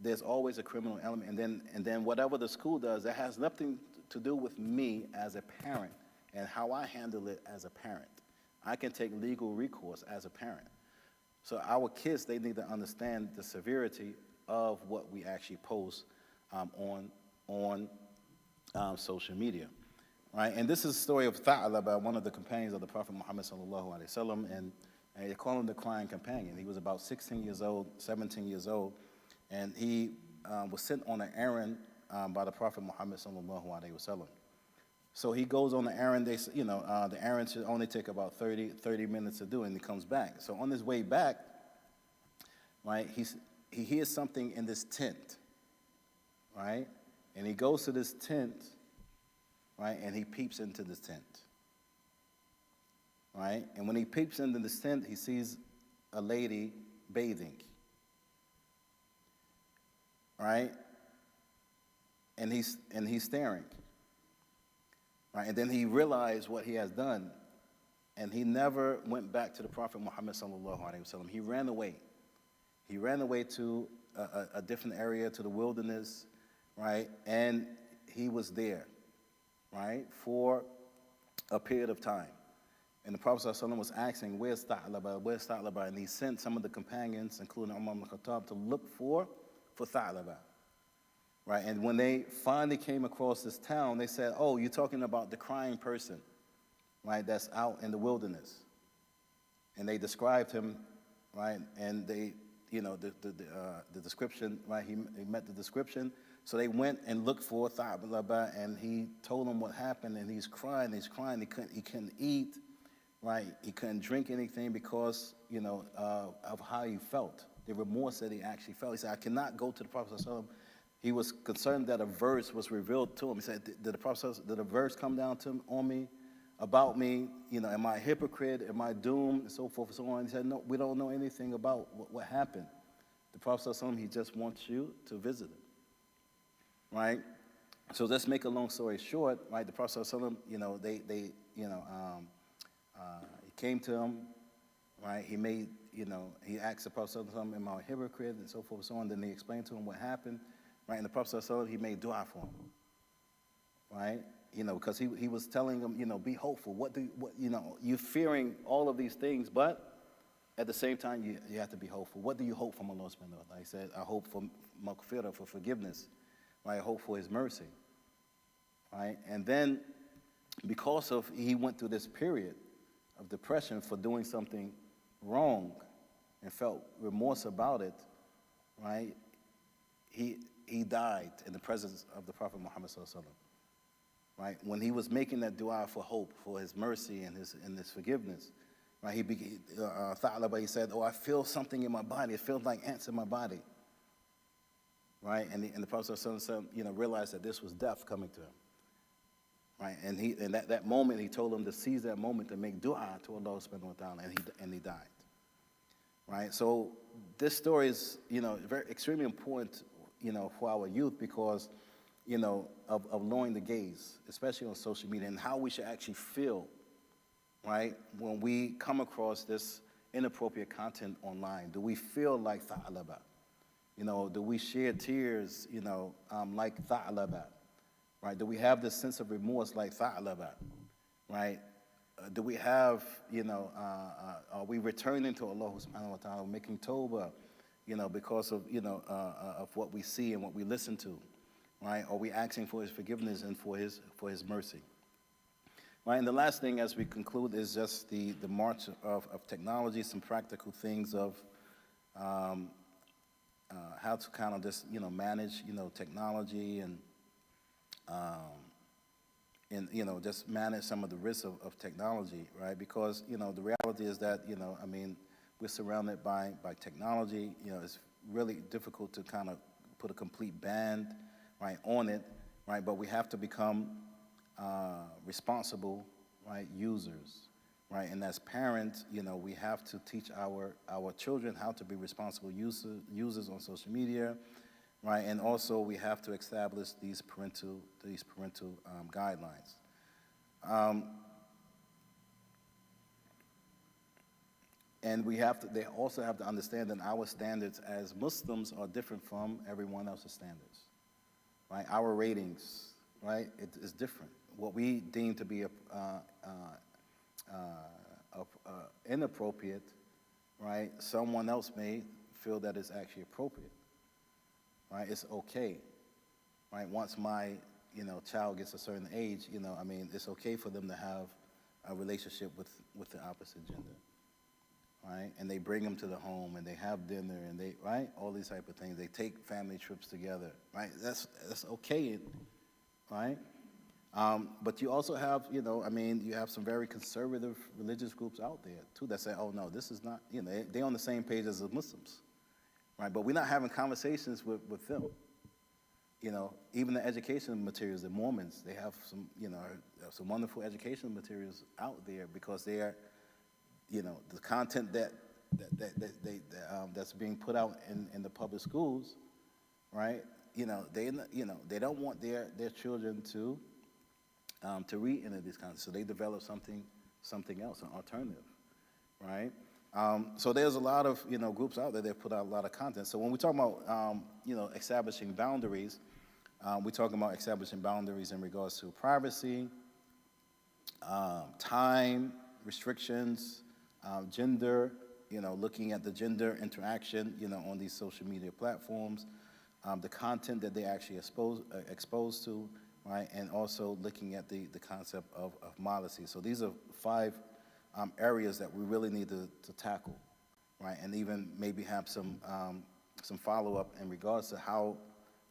there's always a criminal element. And then whatever the school does, that has nothing to do with me as a parent and how I handle it as a parent. I can take legal recourse as a parent. So our kids, they need to understand the severity of what we actually post on social media. Right, and this is a story of Tha'laba, one of the companions of the Prophet Muhammad sallallahu alaihi wasallam, and they call him the crying companion. He was about 16 years old, 17 years old, and he was sent on an errand by the Prophet Muhammad sallallahu alaihi wasallam. So he goes on the errand. The errand should only take about 30 minutes to do, and he comes back. So on his way back, right, he hears something in this tent, right, and he goes to this tent. Right, and he peeps into the tent, right? And when he peeps into the tent, he sees a lady bathing, right? And he's staring, right? And then he realized what he has done, and he never went back to the Prophet Muhammad sallallahu alaihi wasallam. He ran away. He ran away to a different area, to the wilderness, right? And he was there, right, for a period of time. And the Prophet ﷺ was asking, where's Tha'laba, where's Tha'laba? And he sent some of the companions, including Umar ibn Khattab, to look for Tha'laba, right? And when they finally came across this town, they said, oh, you're talking about the crying person, right, that's out in the wilderness. And they described him, right, and they, you know, the description, right, he met the description. So they went and looked for Tha'laba, and he told them what happened, and he's crying, he couldn't eat, right? He couldn't drink anything because, you know, of how he felt, the remorse that he actually felt. He said, I cannot go to the Prophet ﷺ. He was concerned that a verse was revealed to him. He said, did a verse come down to him, on me, about me? You know, am I a hypocrite? Am I doomed? And so forth and so on. He said, no, we don't know anything about what happened. The Prophet ﷺ, he just wants you to visit him. Right, so let's make a long story short. Right, the Prophet ﷺ, you know, he came to him. Right, he asked the Prophet ﷺ, am I a hypocrite, and so forth and so on. Then he explained to him what happened. Right, and the Prophet ﷺ, he made dua for him. Right, you know, because he was telling him, you know, be hopeful. You're fearing all of these things, but at the same time, you have to be hopeful. What do you hope from Allah subhanahu wa ta'ala? He said, I hope for maghfirah, for forgiveness. Right, I hope for his mercy, right? And then, because he went through this period of depression for doing something wrong and felt remorse about it, right? He died in the presence of the Prophet Muhammad sallallahu alaihi wasallam, right? When he was making that dua for hope, for his mercy and his forgiveness, right? Tha'laba, he said, oh, I feel something in my body. It feels like ants in my body. Right, and the Prophet ﷺ, you know, realized that this was death coming to him. Right, and that moment, he told him to seize that moment to make dua to Allah subhanahu wa ta'ala, and he died. Right, so this story is, you know, extremely important, you know, for our youth because, you know, of lowering the gaze, especially on social media, and how we should actually feel, right, when we come across this inappropriate content online? Do we feel like Tha'laba? Do we shed tears, like Tha'laba? Right? Do we have this sense of remorse like Tha'laba? Right? Do we have, are we returning to Allah subhanahu wa ta'ala, making tawbah, because of what we see and what we listen to, right? Are we asking for his forgiveness and for his mercy? Right, and the last thing as we conclude is just the march of technology, some practical things of how to kind of just, manage, technology and just manage some of the risks of technology, right? Because, the reality is that, we're surrounded by technology. It's really difficult to kind of put a complete ban, right, on it, right? But we have to become responsible, right, users, right? And as parents, we have to teach our children how to be responsible users on social media, right? And also we have to establish these parental guidelines. And they also have to understand that our standards as Muslims are different from everyone else's standards, right? Our ratings, right, it is different. What we deem to be inappropriate, right, someone else may feel that it's actually appropriate, right? It's okay, right? Once my, child gets a certain age, it's okay for them to have a relationship with the opposite gender, right? And they bring them to the home and they have dinner and right? All these type of things. They take family trips together, right? That's okay, right? But you also have, you have some very conservative religious groups out there, too, that say, oh, no, this is not, they're on the same page as the Muslims, right? But we're not having conversations with them. Even the educational materials, the Mormons, they have some, some wonderful educational materials out there because they are, the content that's being put out in the public schools, right? They don't want their children to read any of these content, so they develop something else, an alternative, right? So there's a lot of groups out there that put out a lot of content. So when we talk about establishing boundaries, we're talking about establishing boundaries in regards to privacy, time restrictions, gender, looking at the gender interaction, on these social media platforms, the content that they actually exposed to, right? And also looking at the concept of modesty. So these are 5 areas that we really need to tackle, right? And even maybe have some follow-up in regards to how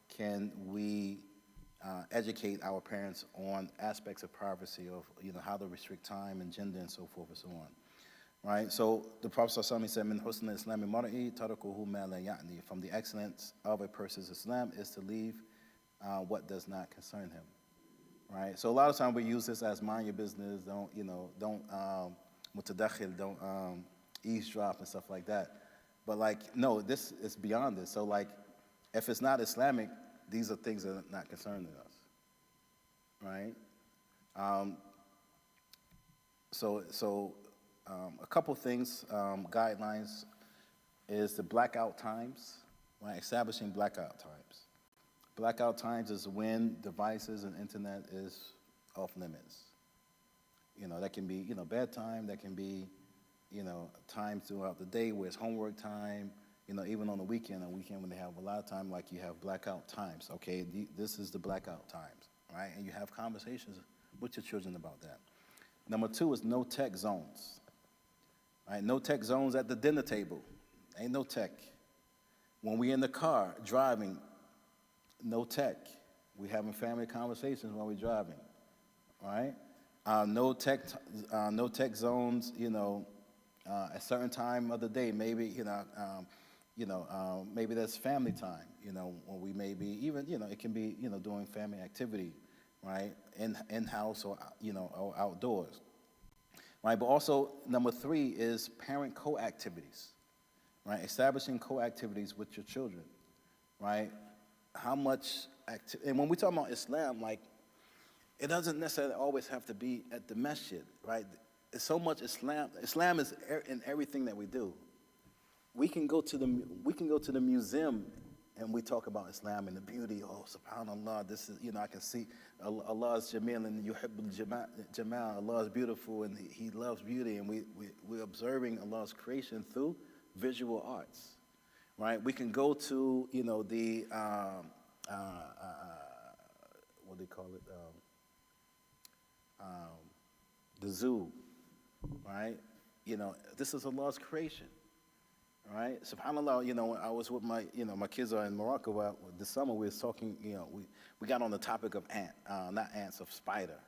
can we educate our parents on aspects of privacy, of how to restrict time and gender and so forth and so on, right? So the Prophet ﷺ said, "Min husn al-Islami mar'i tarakuhu ma la ya'ni." From the excellence of a person's Islam is to leave what does not concern him, right? So a lot of times we use this as mind your business, don't mutadakhil, don't eavesdrop and stuff like that. But no, this is beyond this. So if it's not Islamic, these are things that are not concerning us, right? A couple things, guidelines, is the blackout times, right? Establishing blackout times. Blackout times is when devices and internet is off limits. That can be, bedtime, that can be, times throughout the day where it's homework time, even on the weekend when they have a lot of time, you have blackout times, okay? This is the blackout times, right? And you have conversations with your children about that. Number 2 is no tech zones, right? No tech zones at the dinner table. Ain't no tech. When we in the car driving, no tech. We having family conversations while we're driving, right? No tech zones, a certain time of the day, maybe, maybe that's family time, when we may be even, it can be, doing family activity, right? In-house or, or outdoors, right? But also, number 3 is parent co-activities, right? Establishing co-activities with your children, right? How much and when we talk about Islam, it doesn't necessarily always have to be at the masjid, right? it's so much Islam. Islam is in everything that we do. We can go to the museum and we talk about Islam and the beauty. Oh, subhanallah, this is, I can see Allah's jamil and yuhibbul jamal. Allah is beautiful and he loves beauty, and we're observing Allah's creation through visual arts, right? We can go to, the, what do you call it? The zoo, right? This is Allah's creation. Right, SubhanAllah. When I was with my kids are in Morocco. This summer we was talking. We got on the topic of not ants, of spider.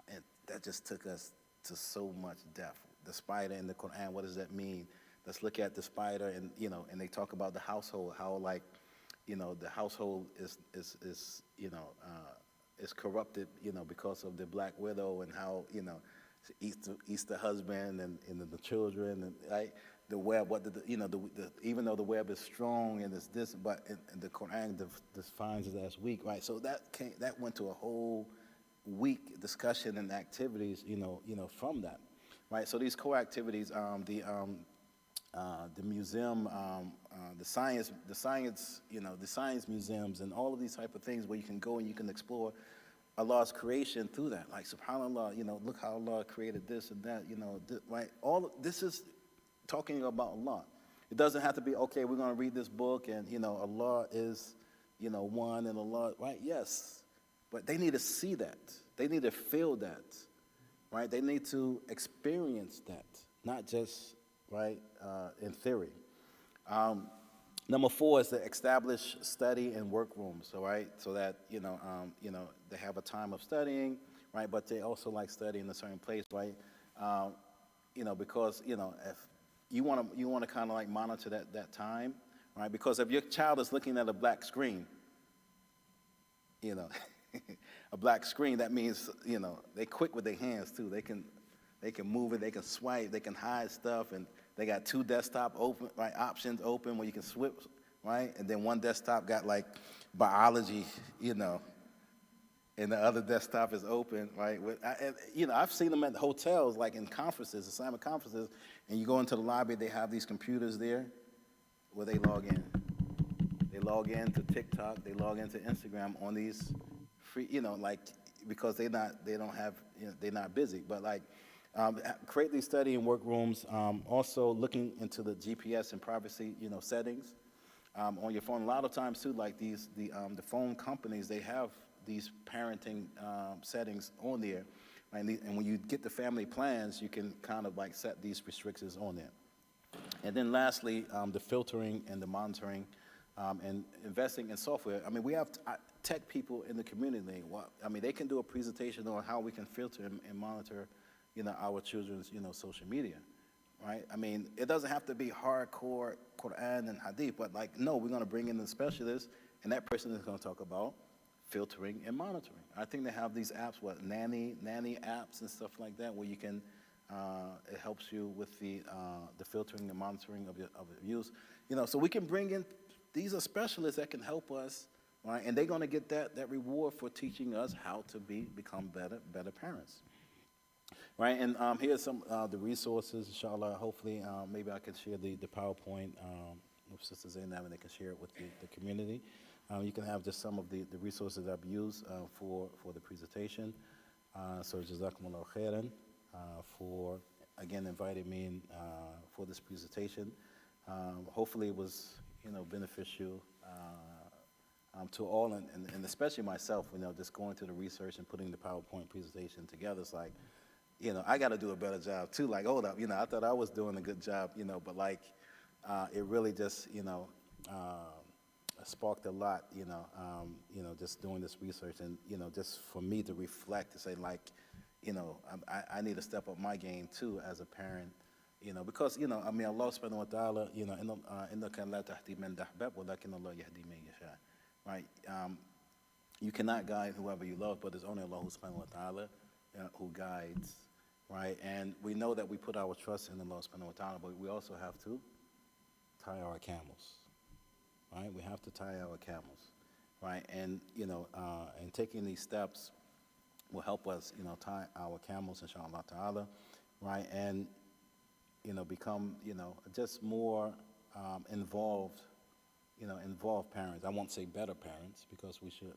And that just took us to so much depth. The spider in the Quran. What does that mean? Let's look at the spider, and and they talk about the household. How the household is corrupted. Because of the black widow, and how eats the husband and the children, and right. The web, even though the web is strong and it's this, but in the Quran defines it as weak, right? So that went to a whole week discussion and activities, from that, right? So these core activities, the museum, the science museums, and all of these type of things where you can go and you can explore Allah's creation through that. Like SubhanAllah, look how Allah created this and that, right? This is talking about Allah. It doesn't have to be, okay, we're going to read this book and, Allah is, one, and Allah, right? Yes. But they need to see that. They need to feel that, right? They need to experience that, not just, right, in theory. Number 4 is to establish study and work rooms, all right? So that, they have a time of studying, right? But they also like studying in a certain place, right? Because, if you want to kind of like monitor that time, right? Because if your child is looking at a black screen, a black screen, that means, they quick with their hands too. They can move it, they can swipe, they can hide stuff, and they got 2 desktop options open where you can switch, right? And then one desktop got like biology, and the other desktop is open, right? I've seen them at hotels, like in conferences, Islamic conferences, and you go into the lobby, they have these computers there where they log in. They log into TikTok, they log into Instagram on these free, because they're not busy. But create these study and work rooms. Also looking into the GPS and privacy, settings on your phone. A lot of times too, like the phone companies, they have these parenting settings on there, right? And when you get the family plans, you can kind of like set these restrictions on there. And then lastly, the filtering and the monitoring and investing in software. I mean, we have tech people in the community. They can do a presentation on how we can filter and monitor, our children's, social media, right? I mean, it doesn't have to be hardcore Quran and Hadith, but no, we're going to bring in the specialist, and that person is going to talk about filtering and monitoring. I think they have these apps, nanny apps and stuff like that, where you can, it helps you with the filtering and monitoring of your use. So we can bring in, these are specialists that can help us, right? And they're going to get that reward for teaching us how to become better parents, right? And here's some the resources, inshallah. Hopefully, maybe I can share the PowerPoint with Sister Zainab, and they can share it with the community. You can have just some of the resources I've used for the presentation. So Jazakumullah khairan for, again, inviting me in for this presentation. Hopefully it was, beneficial to all, and especially myself, just going through the research and putting the PowerPoint presentation together. It's like, I got to do a better job too. Like, hold up, I thought I was doing a good job, but it really just, sparked a lot, just doing this research, and, just for me to reflect to say, I need to step up my game too as a parent, because, Allah subhanahu wa ta'ala, innaka la tahdi man ahbab, walakin Allah yahdi man yasha, right? You cannot guide whoever you love, but it's only Allah subhanahu wa ta'ala who guides, right? And we know that we put our trust in Allah subhanahu wa ta'ala, but we also have to tie our camels. Right, we have to tie our camels, right? And and taking these steps, will help us, tie our camels, inshallah ta'ala, right? And, become, just more involved, involved parents. I won't say better parents because we should,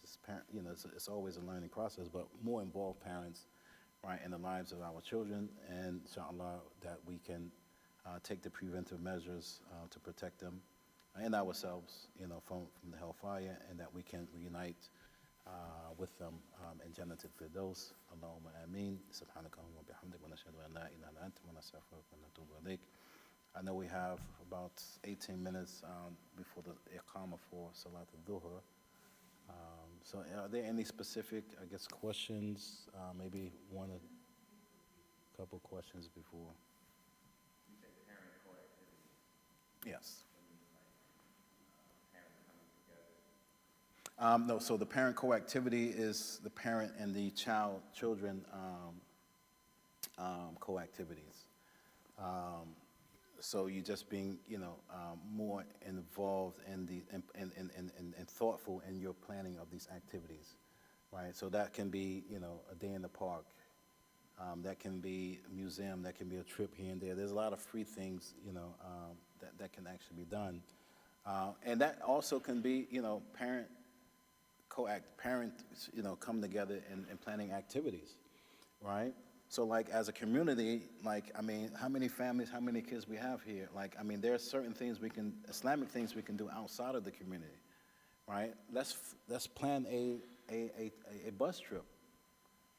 just it's always a learning process, but more involved parents, right, in the lives of our children, and inshallah that we can take the preventive measures to protect them and ourselves, from the hellfire, and that we can reunite with them in Jannat al-Firdaus. Allahumma ameen. Subhanakallahumma wa bihamdik, wa nashhadu an la ilaha illa anta, wa nastaghfiruka wa natubu ilayk. I know we have about 18 minutes before the iqamah for Salat al-Dhuhr. So are there any specific, I guess, questions? Maybe a couple questions before. You say parent co-activity. Yes. No, so the parent co-activity is the parent and the children co-activities. So you just being, more involved in and thoughtful in your planning of these activities, right? So that can be, a day in the park. That can be a museum. That can be a trip here and there. There's a lot of free things, that can actually be done. And that also can be, parents, come together and planning activities, right? So like as a community, how many families, how many kids we have here? There are certain things Islamic things we can do outside of the community, right? Let's plan a bus trip.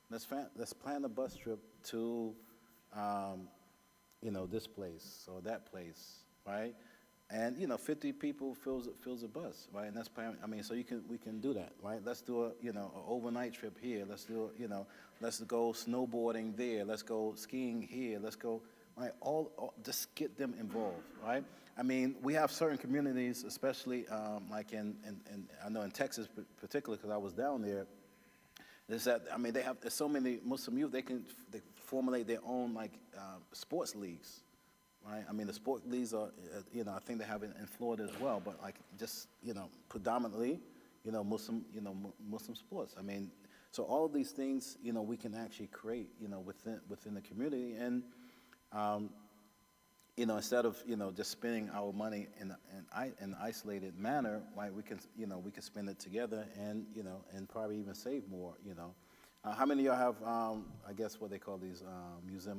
Let's plan a bus trip to, this place or that place, right? And 50 people fills a bus, right? And that's plan. So we can do that, right? Let's do an overnight trip here. Let's do let's go snowboarding there. Let's go skiing here. Let's go, right? All just get them involved, right? We have certain communities, especially like in I know in Texas particularly because I was down there. Is that they have there's so many Muslim youth they formulate their own sports leagues. Right, the sport leagues are, I think they have it in Florida as well, but predominantly, Muslim sports. So all of these things, we can actually create, within the community, and, instead of, just spending our money in an isolated manner, right, we can spend it together and, and probably even save more, How many of y'all have, I guess, what they call these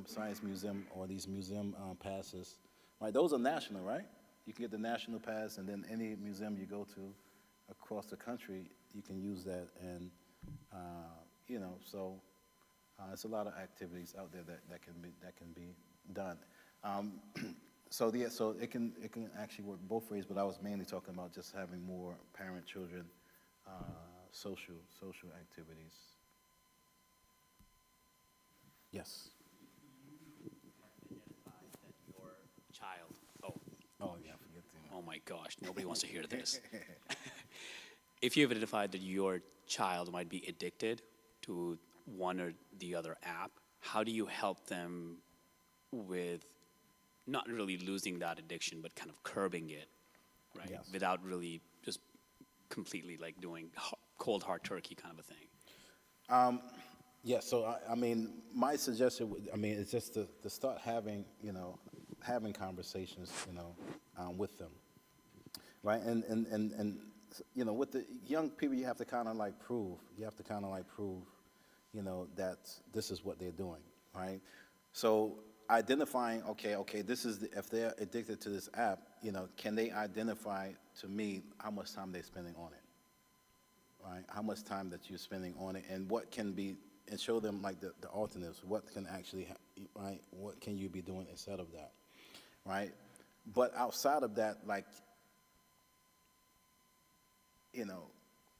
science museum or these museum passes? Right, those are national, right? You can get the national pass, and then any museum you go to across the country, you can use that. And, so it's a lot of activities out there that can be done. So it can actually work both ways, but I was mainly talking about just having more parent-children social activities. Yes. Identify that your child. Oh yeah, forget that. Oh my gosh, nobody wants to hear this. If you have identified that your child might be addicted to one or the other app, how do you help them with not really losing that addiction, but kind of curbing it, right? Yes. Without really just completely doing cold hard turkey kind of a thing. Yeah, so my suggestion is just to start having, having conversations, with them, right? And with the young people, you have to kind of prove, that this is what they're doing, right? So identifying, okay, this is if they're addicted to this app, can they identify to me how much time they're spending on it, right? How much time that you're spending on it, and what can be. And show them the alternatives. What can actually, right? What can you be doing instead of that, right? But outside of that,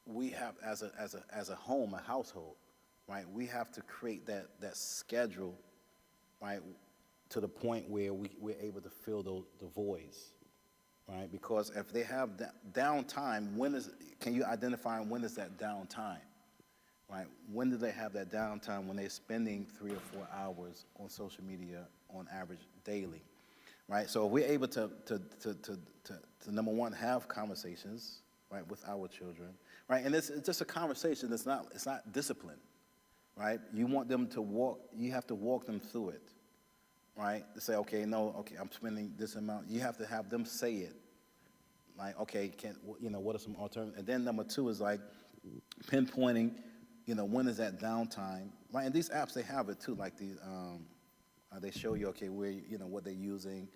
we have as a home, a household, right? We have to create that schedule, right, to the point where we're able to fill the voids, right? Because if they have downtime, can you identify when is that downtime? Right? When do they have that downtime when they're spending 3 or 4 hours on social media on average daily, right? So if we're able to number one, have conversations, right, with our children, right? And it's just a conversation. It's not discipline, right? You want them to walk, you have to walk them through it, right? To say, okay, no, okay, I'm spending this amount. You have to have them say it. Like, okay, what are some alternatives? And then number two is like pinpointing, when is that downtime, right? And these apps, they have it too, like they show you, okay, where, what they're using,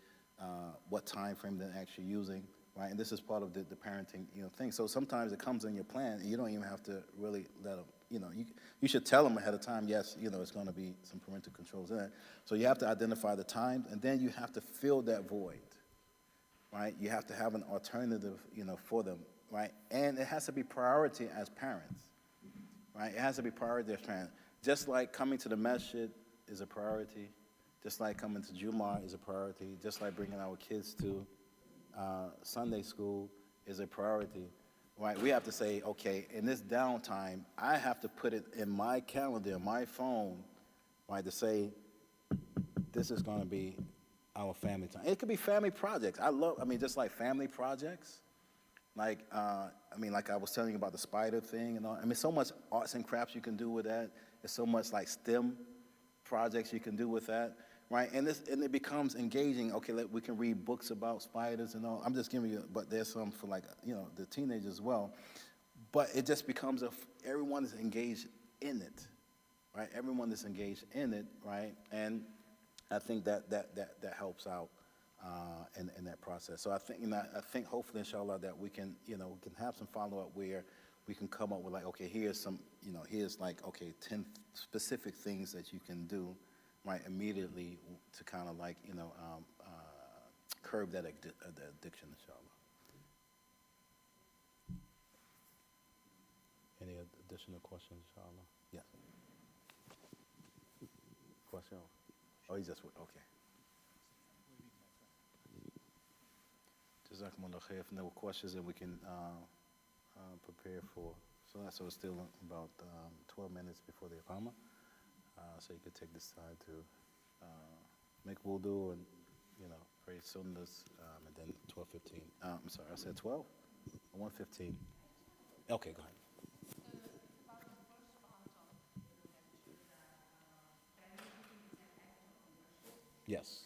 what time frame they're actually using, right? And this is part of the parenting, thing. So sometimes it comes in your plan, and you don't even have to really let them, you should tell them ahead of time, yes, it's going to be some parental controls in it. So you have to identify the times, and then you have to fill that void, right? You have to have an alternative, for them, right? And it has to be priority as parents, right? It has to be priority as parents. Just like coming to the masjid is a priority, just like coming to Jumu'ah is a priority, just like bringing our kids to Sunday school is a priority, right? We have to say, okay, in this downtime, I have to put it in my calendar, my phone, right, to say, this is going to be our family time. It could be family projects. Just like family projects. Like, like I was telling you about the spider thing and all. So much arts and crafts you can do with that. There's so much like STEM projects you can do with that, right? And it becomes engaging. Okay, we can read books about spiders and all. I'm just giving you, but there's some for like, the teenagers as well. But it just becomes everyone is engaged in it, right? Everyone is engaged in it, right? And I think that helps out in that process. So I think hopefully, inshallah, that we can have some follow-up where we can come up with like, okay, here's some, here's like, okay, 10 specific things that you can do, right, immediately to kind of like, curb that addiction, inshallah. Any additional questions, inshallah? Yes. Question? Oh, he just went, okay. Jazakumullah khair. If no questions, then we can prepare for Salah. So it's still about 12 minutes before the Iqamah. So you could take this time to make wudu and, pray sunnahs, and then 12:15. I'm sorry, I said 12? 1:15. Okay, go ahead. Yes.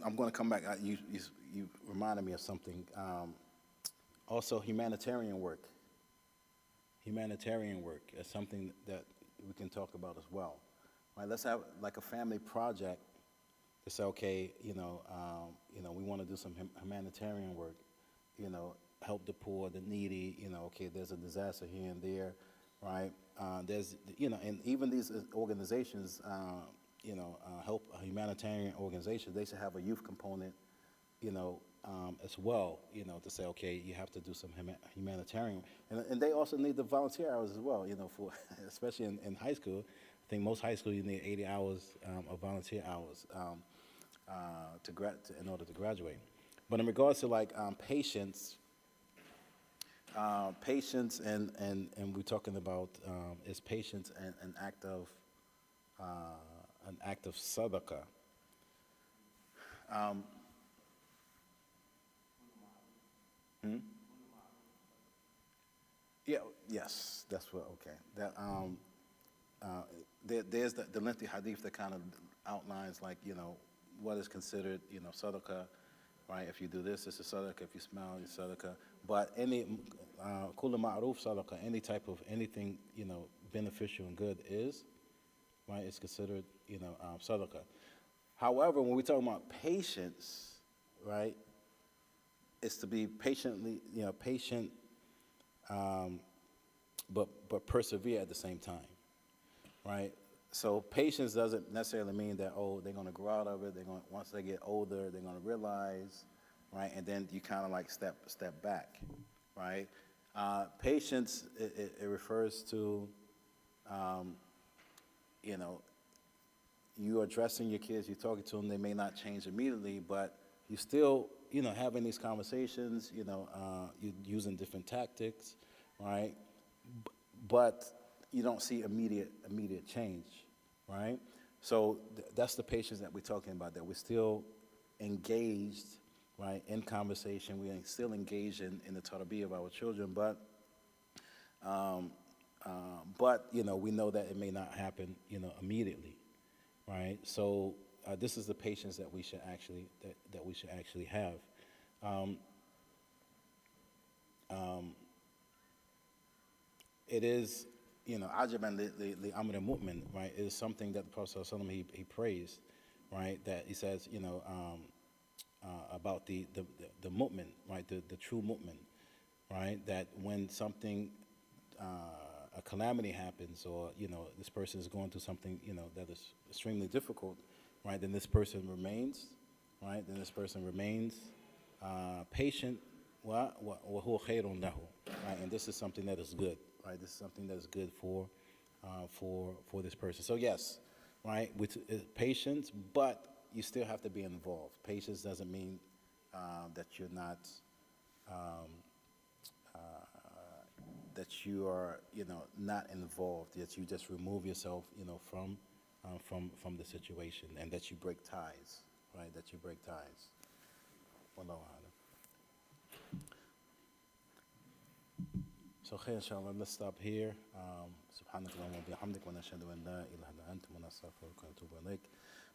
I'm going to come back. You reminded me of something. Also, humanitarian work. Humanitarian work is something that we can talk about as well. Right? Let's have like a family project to say, okay, we want to do some humanitarian work. Help the poor, the needy. Okay, there's a disaster here and there, right? There's, and even these organizations. Help humanitarian organizations, they should have a youth component, as well, to say, okay, you have to do some humanitarian. And they also need the volunteer hours as well, for especially in high school. I think most high school you need 80 hours of volunteer hours in order to graduate. But in regards to like patience and we're talking about is patience an act of sadaqah. Yeah. Yes. That's what. Okay. That. There's the lengthy hadith that kind of outlines like what is considered sadaqah, right? If you do this, it's a sadaqah. If you smile, it's sadaqah. But any kullu ma'ruf sadaqah, any type of anything beneficial and good is. Right, it's considered, sadaqah. However, when we talk about patience, right, it's to be patient, but persevere at the same time, right? So patience doesn't necessarily mean that they're going to grow out of it. Once they get older, they're going to realize, right, and then you kind of like step back, right? Patience it refers to. You're addressing your kids, you're talking to them, they may not change immediately, but you still, having these conversations, you're using different tactics, right? But you don't see immediate change, right? So that's the patience that we're talking about, that we're still engaged, right, in conversation. We are still engaged in the tarbiyah of our children, but we know that it may not happen, immediately, right? So this is the patience that we should actually have. It is, ajaban li amr mu'min, right? It is something that the Prophet ﷺ, he praised, right? That he says, about the mu'min, right? The true mu'min, right? That when something, a calamity happens, or this person is going through something, that is extremely difficult, right? Then this person remains, right? Then this person remains patient, wa huwa khayrun lahu, right? And this is something that is good, right? This is something that is good for this person. So yes, right, with patience, but you still have to be involved. Patience doesn't mean that you're not, that you are, not involved. That you just remove yourself, from the situation, and that you break ties, right? That you break ties. Wallahu a'lam. So, khair, inshallah, let's stop here. Subhanakallah wa bihamdik wa nashhadu an la ilaha illa anta wa nastaghfiruka wa natubu ilayk.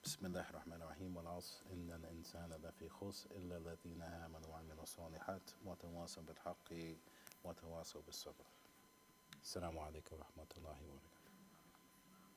Bismillahir rahmanir rahim. Wal 'asr innal insana lafi khusr illa alladhina amanu wa 'amilus solihat wa tawasaw bil haqqi wa tawasaw bis sabr. Assalamu alaykum wa rahmatullahi wa barakatuh.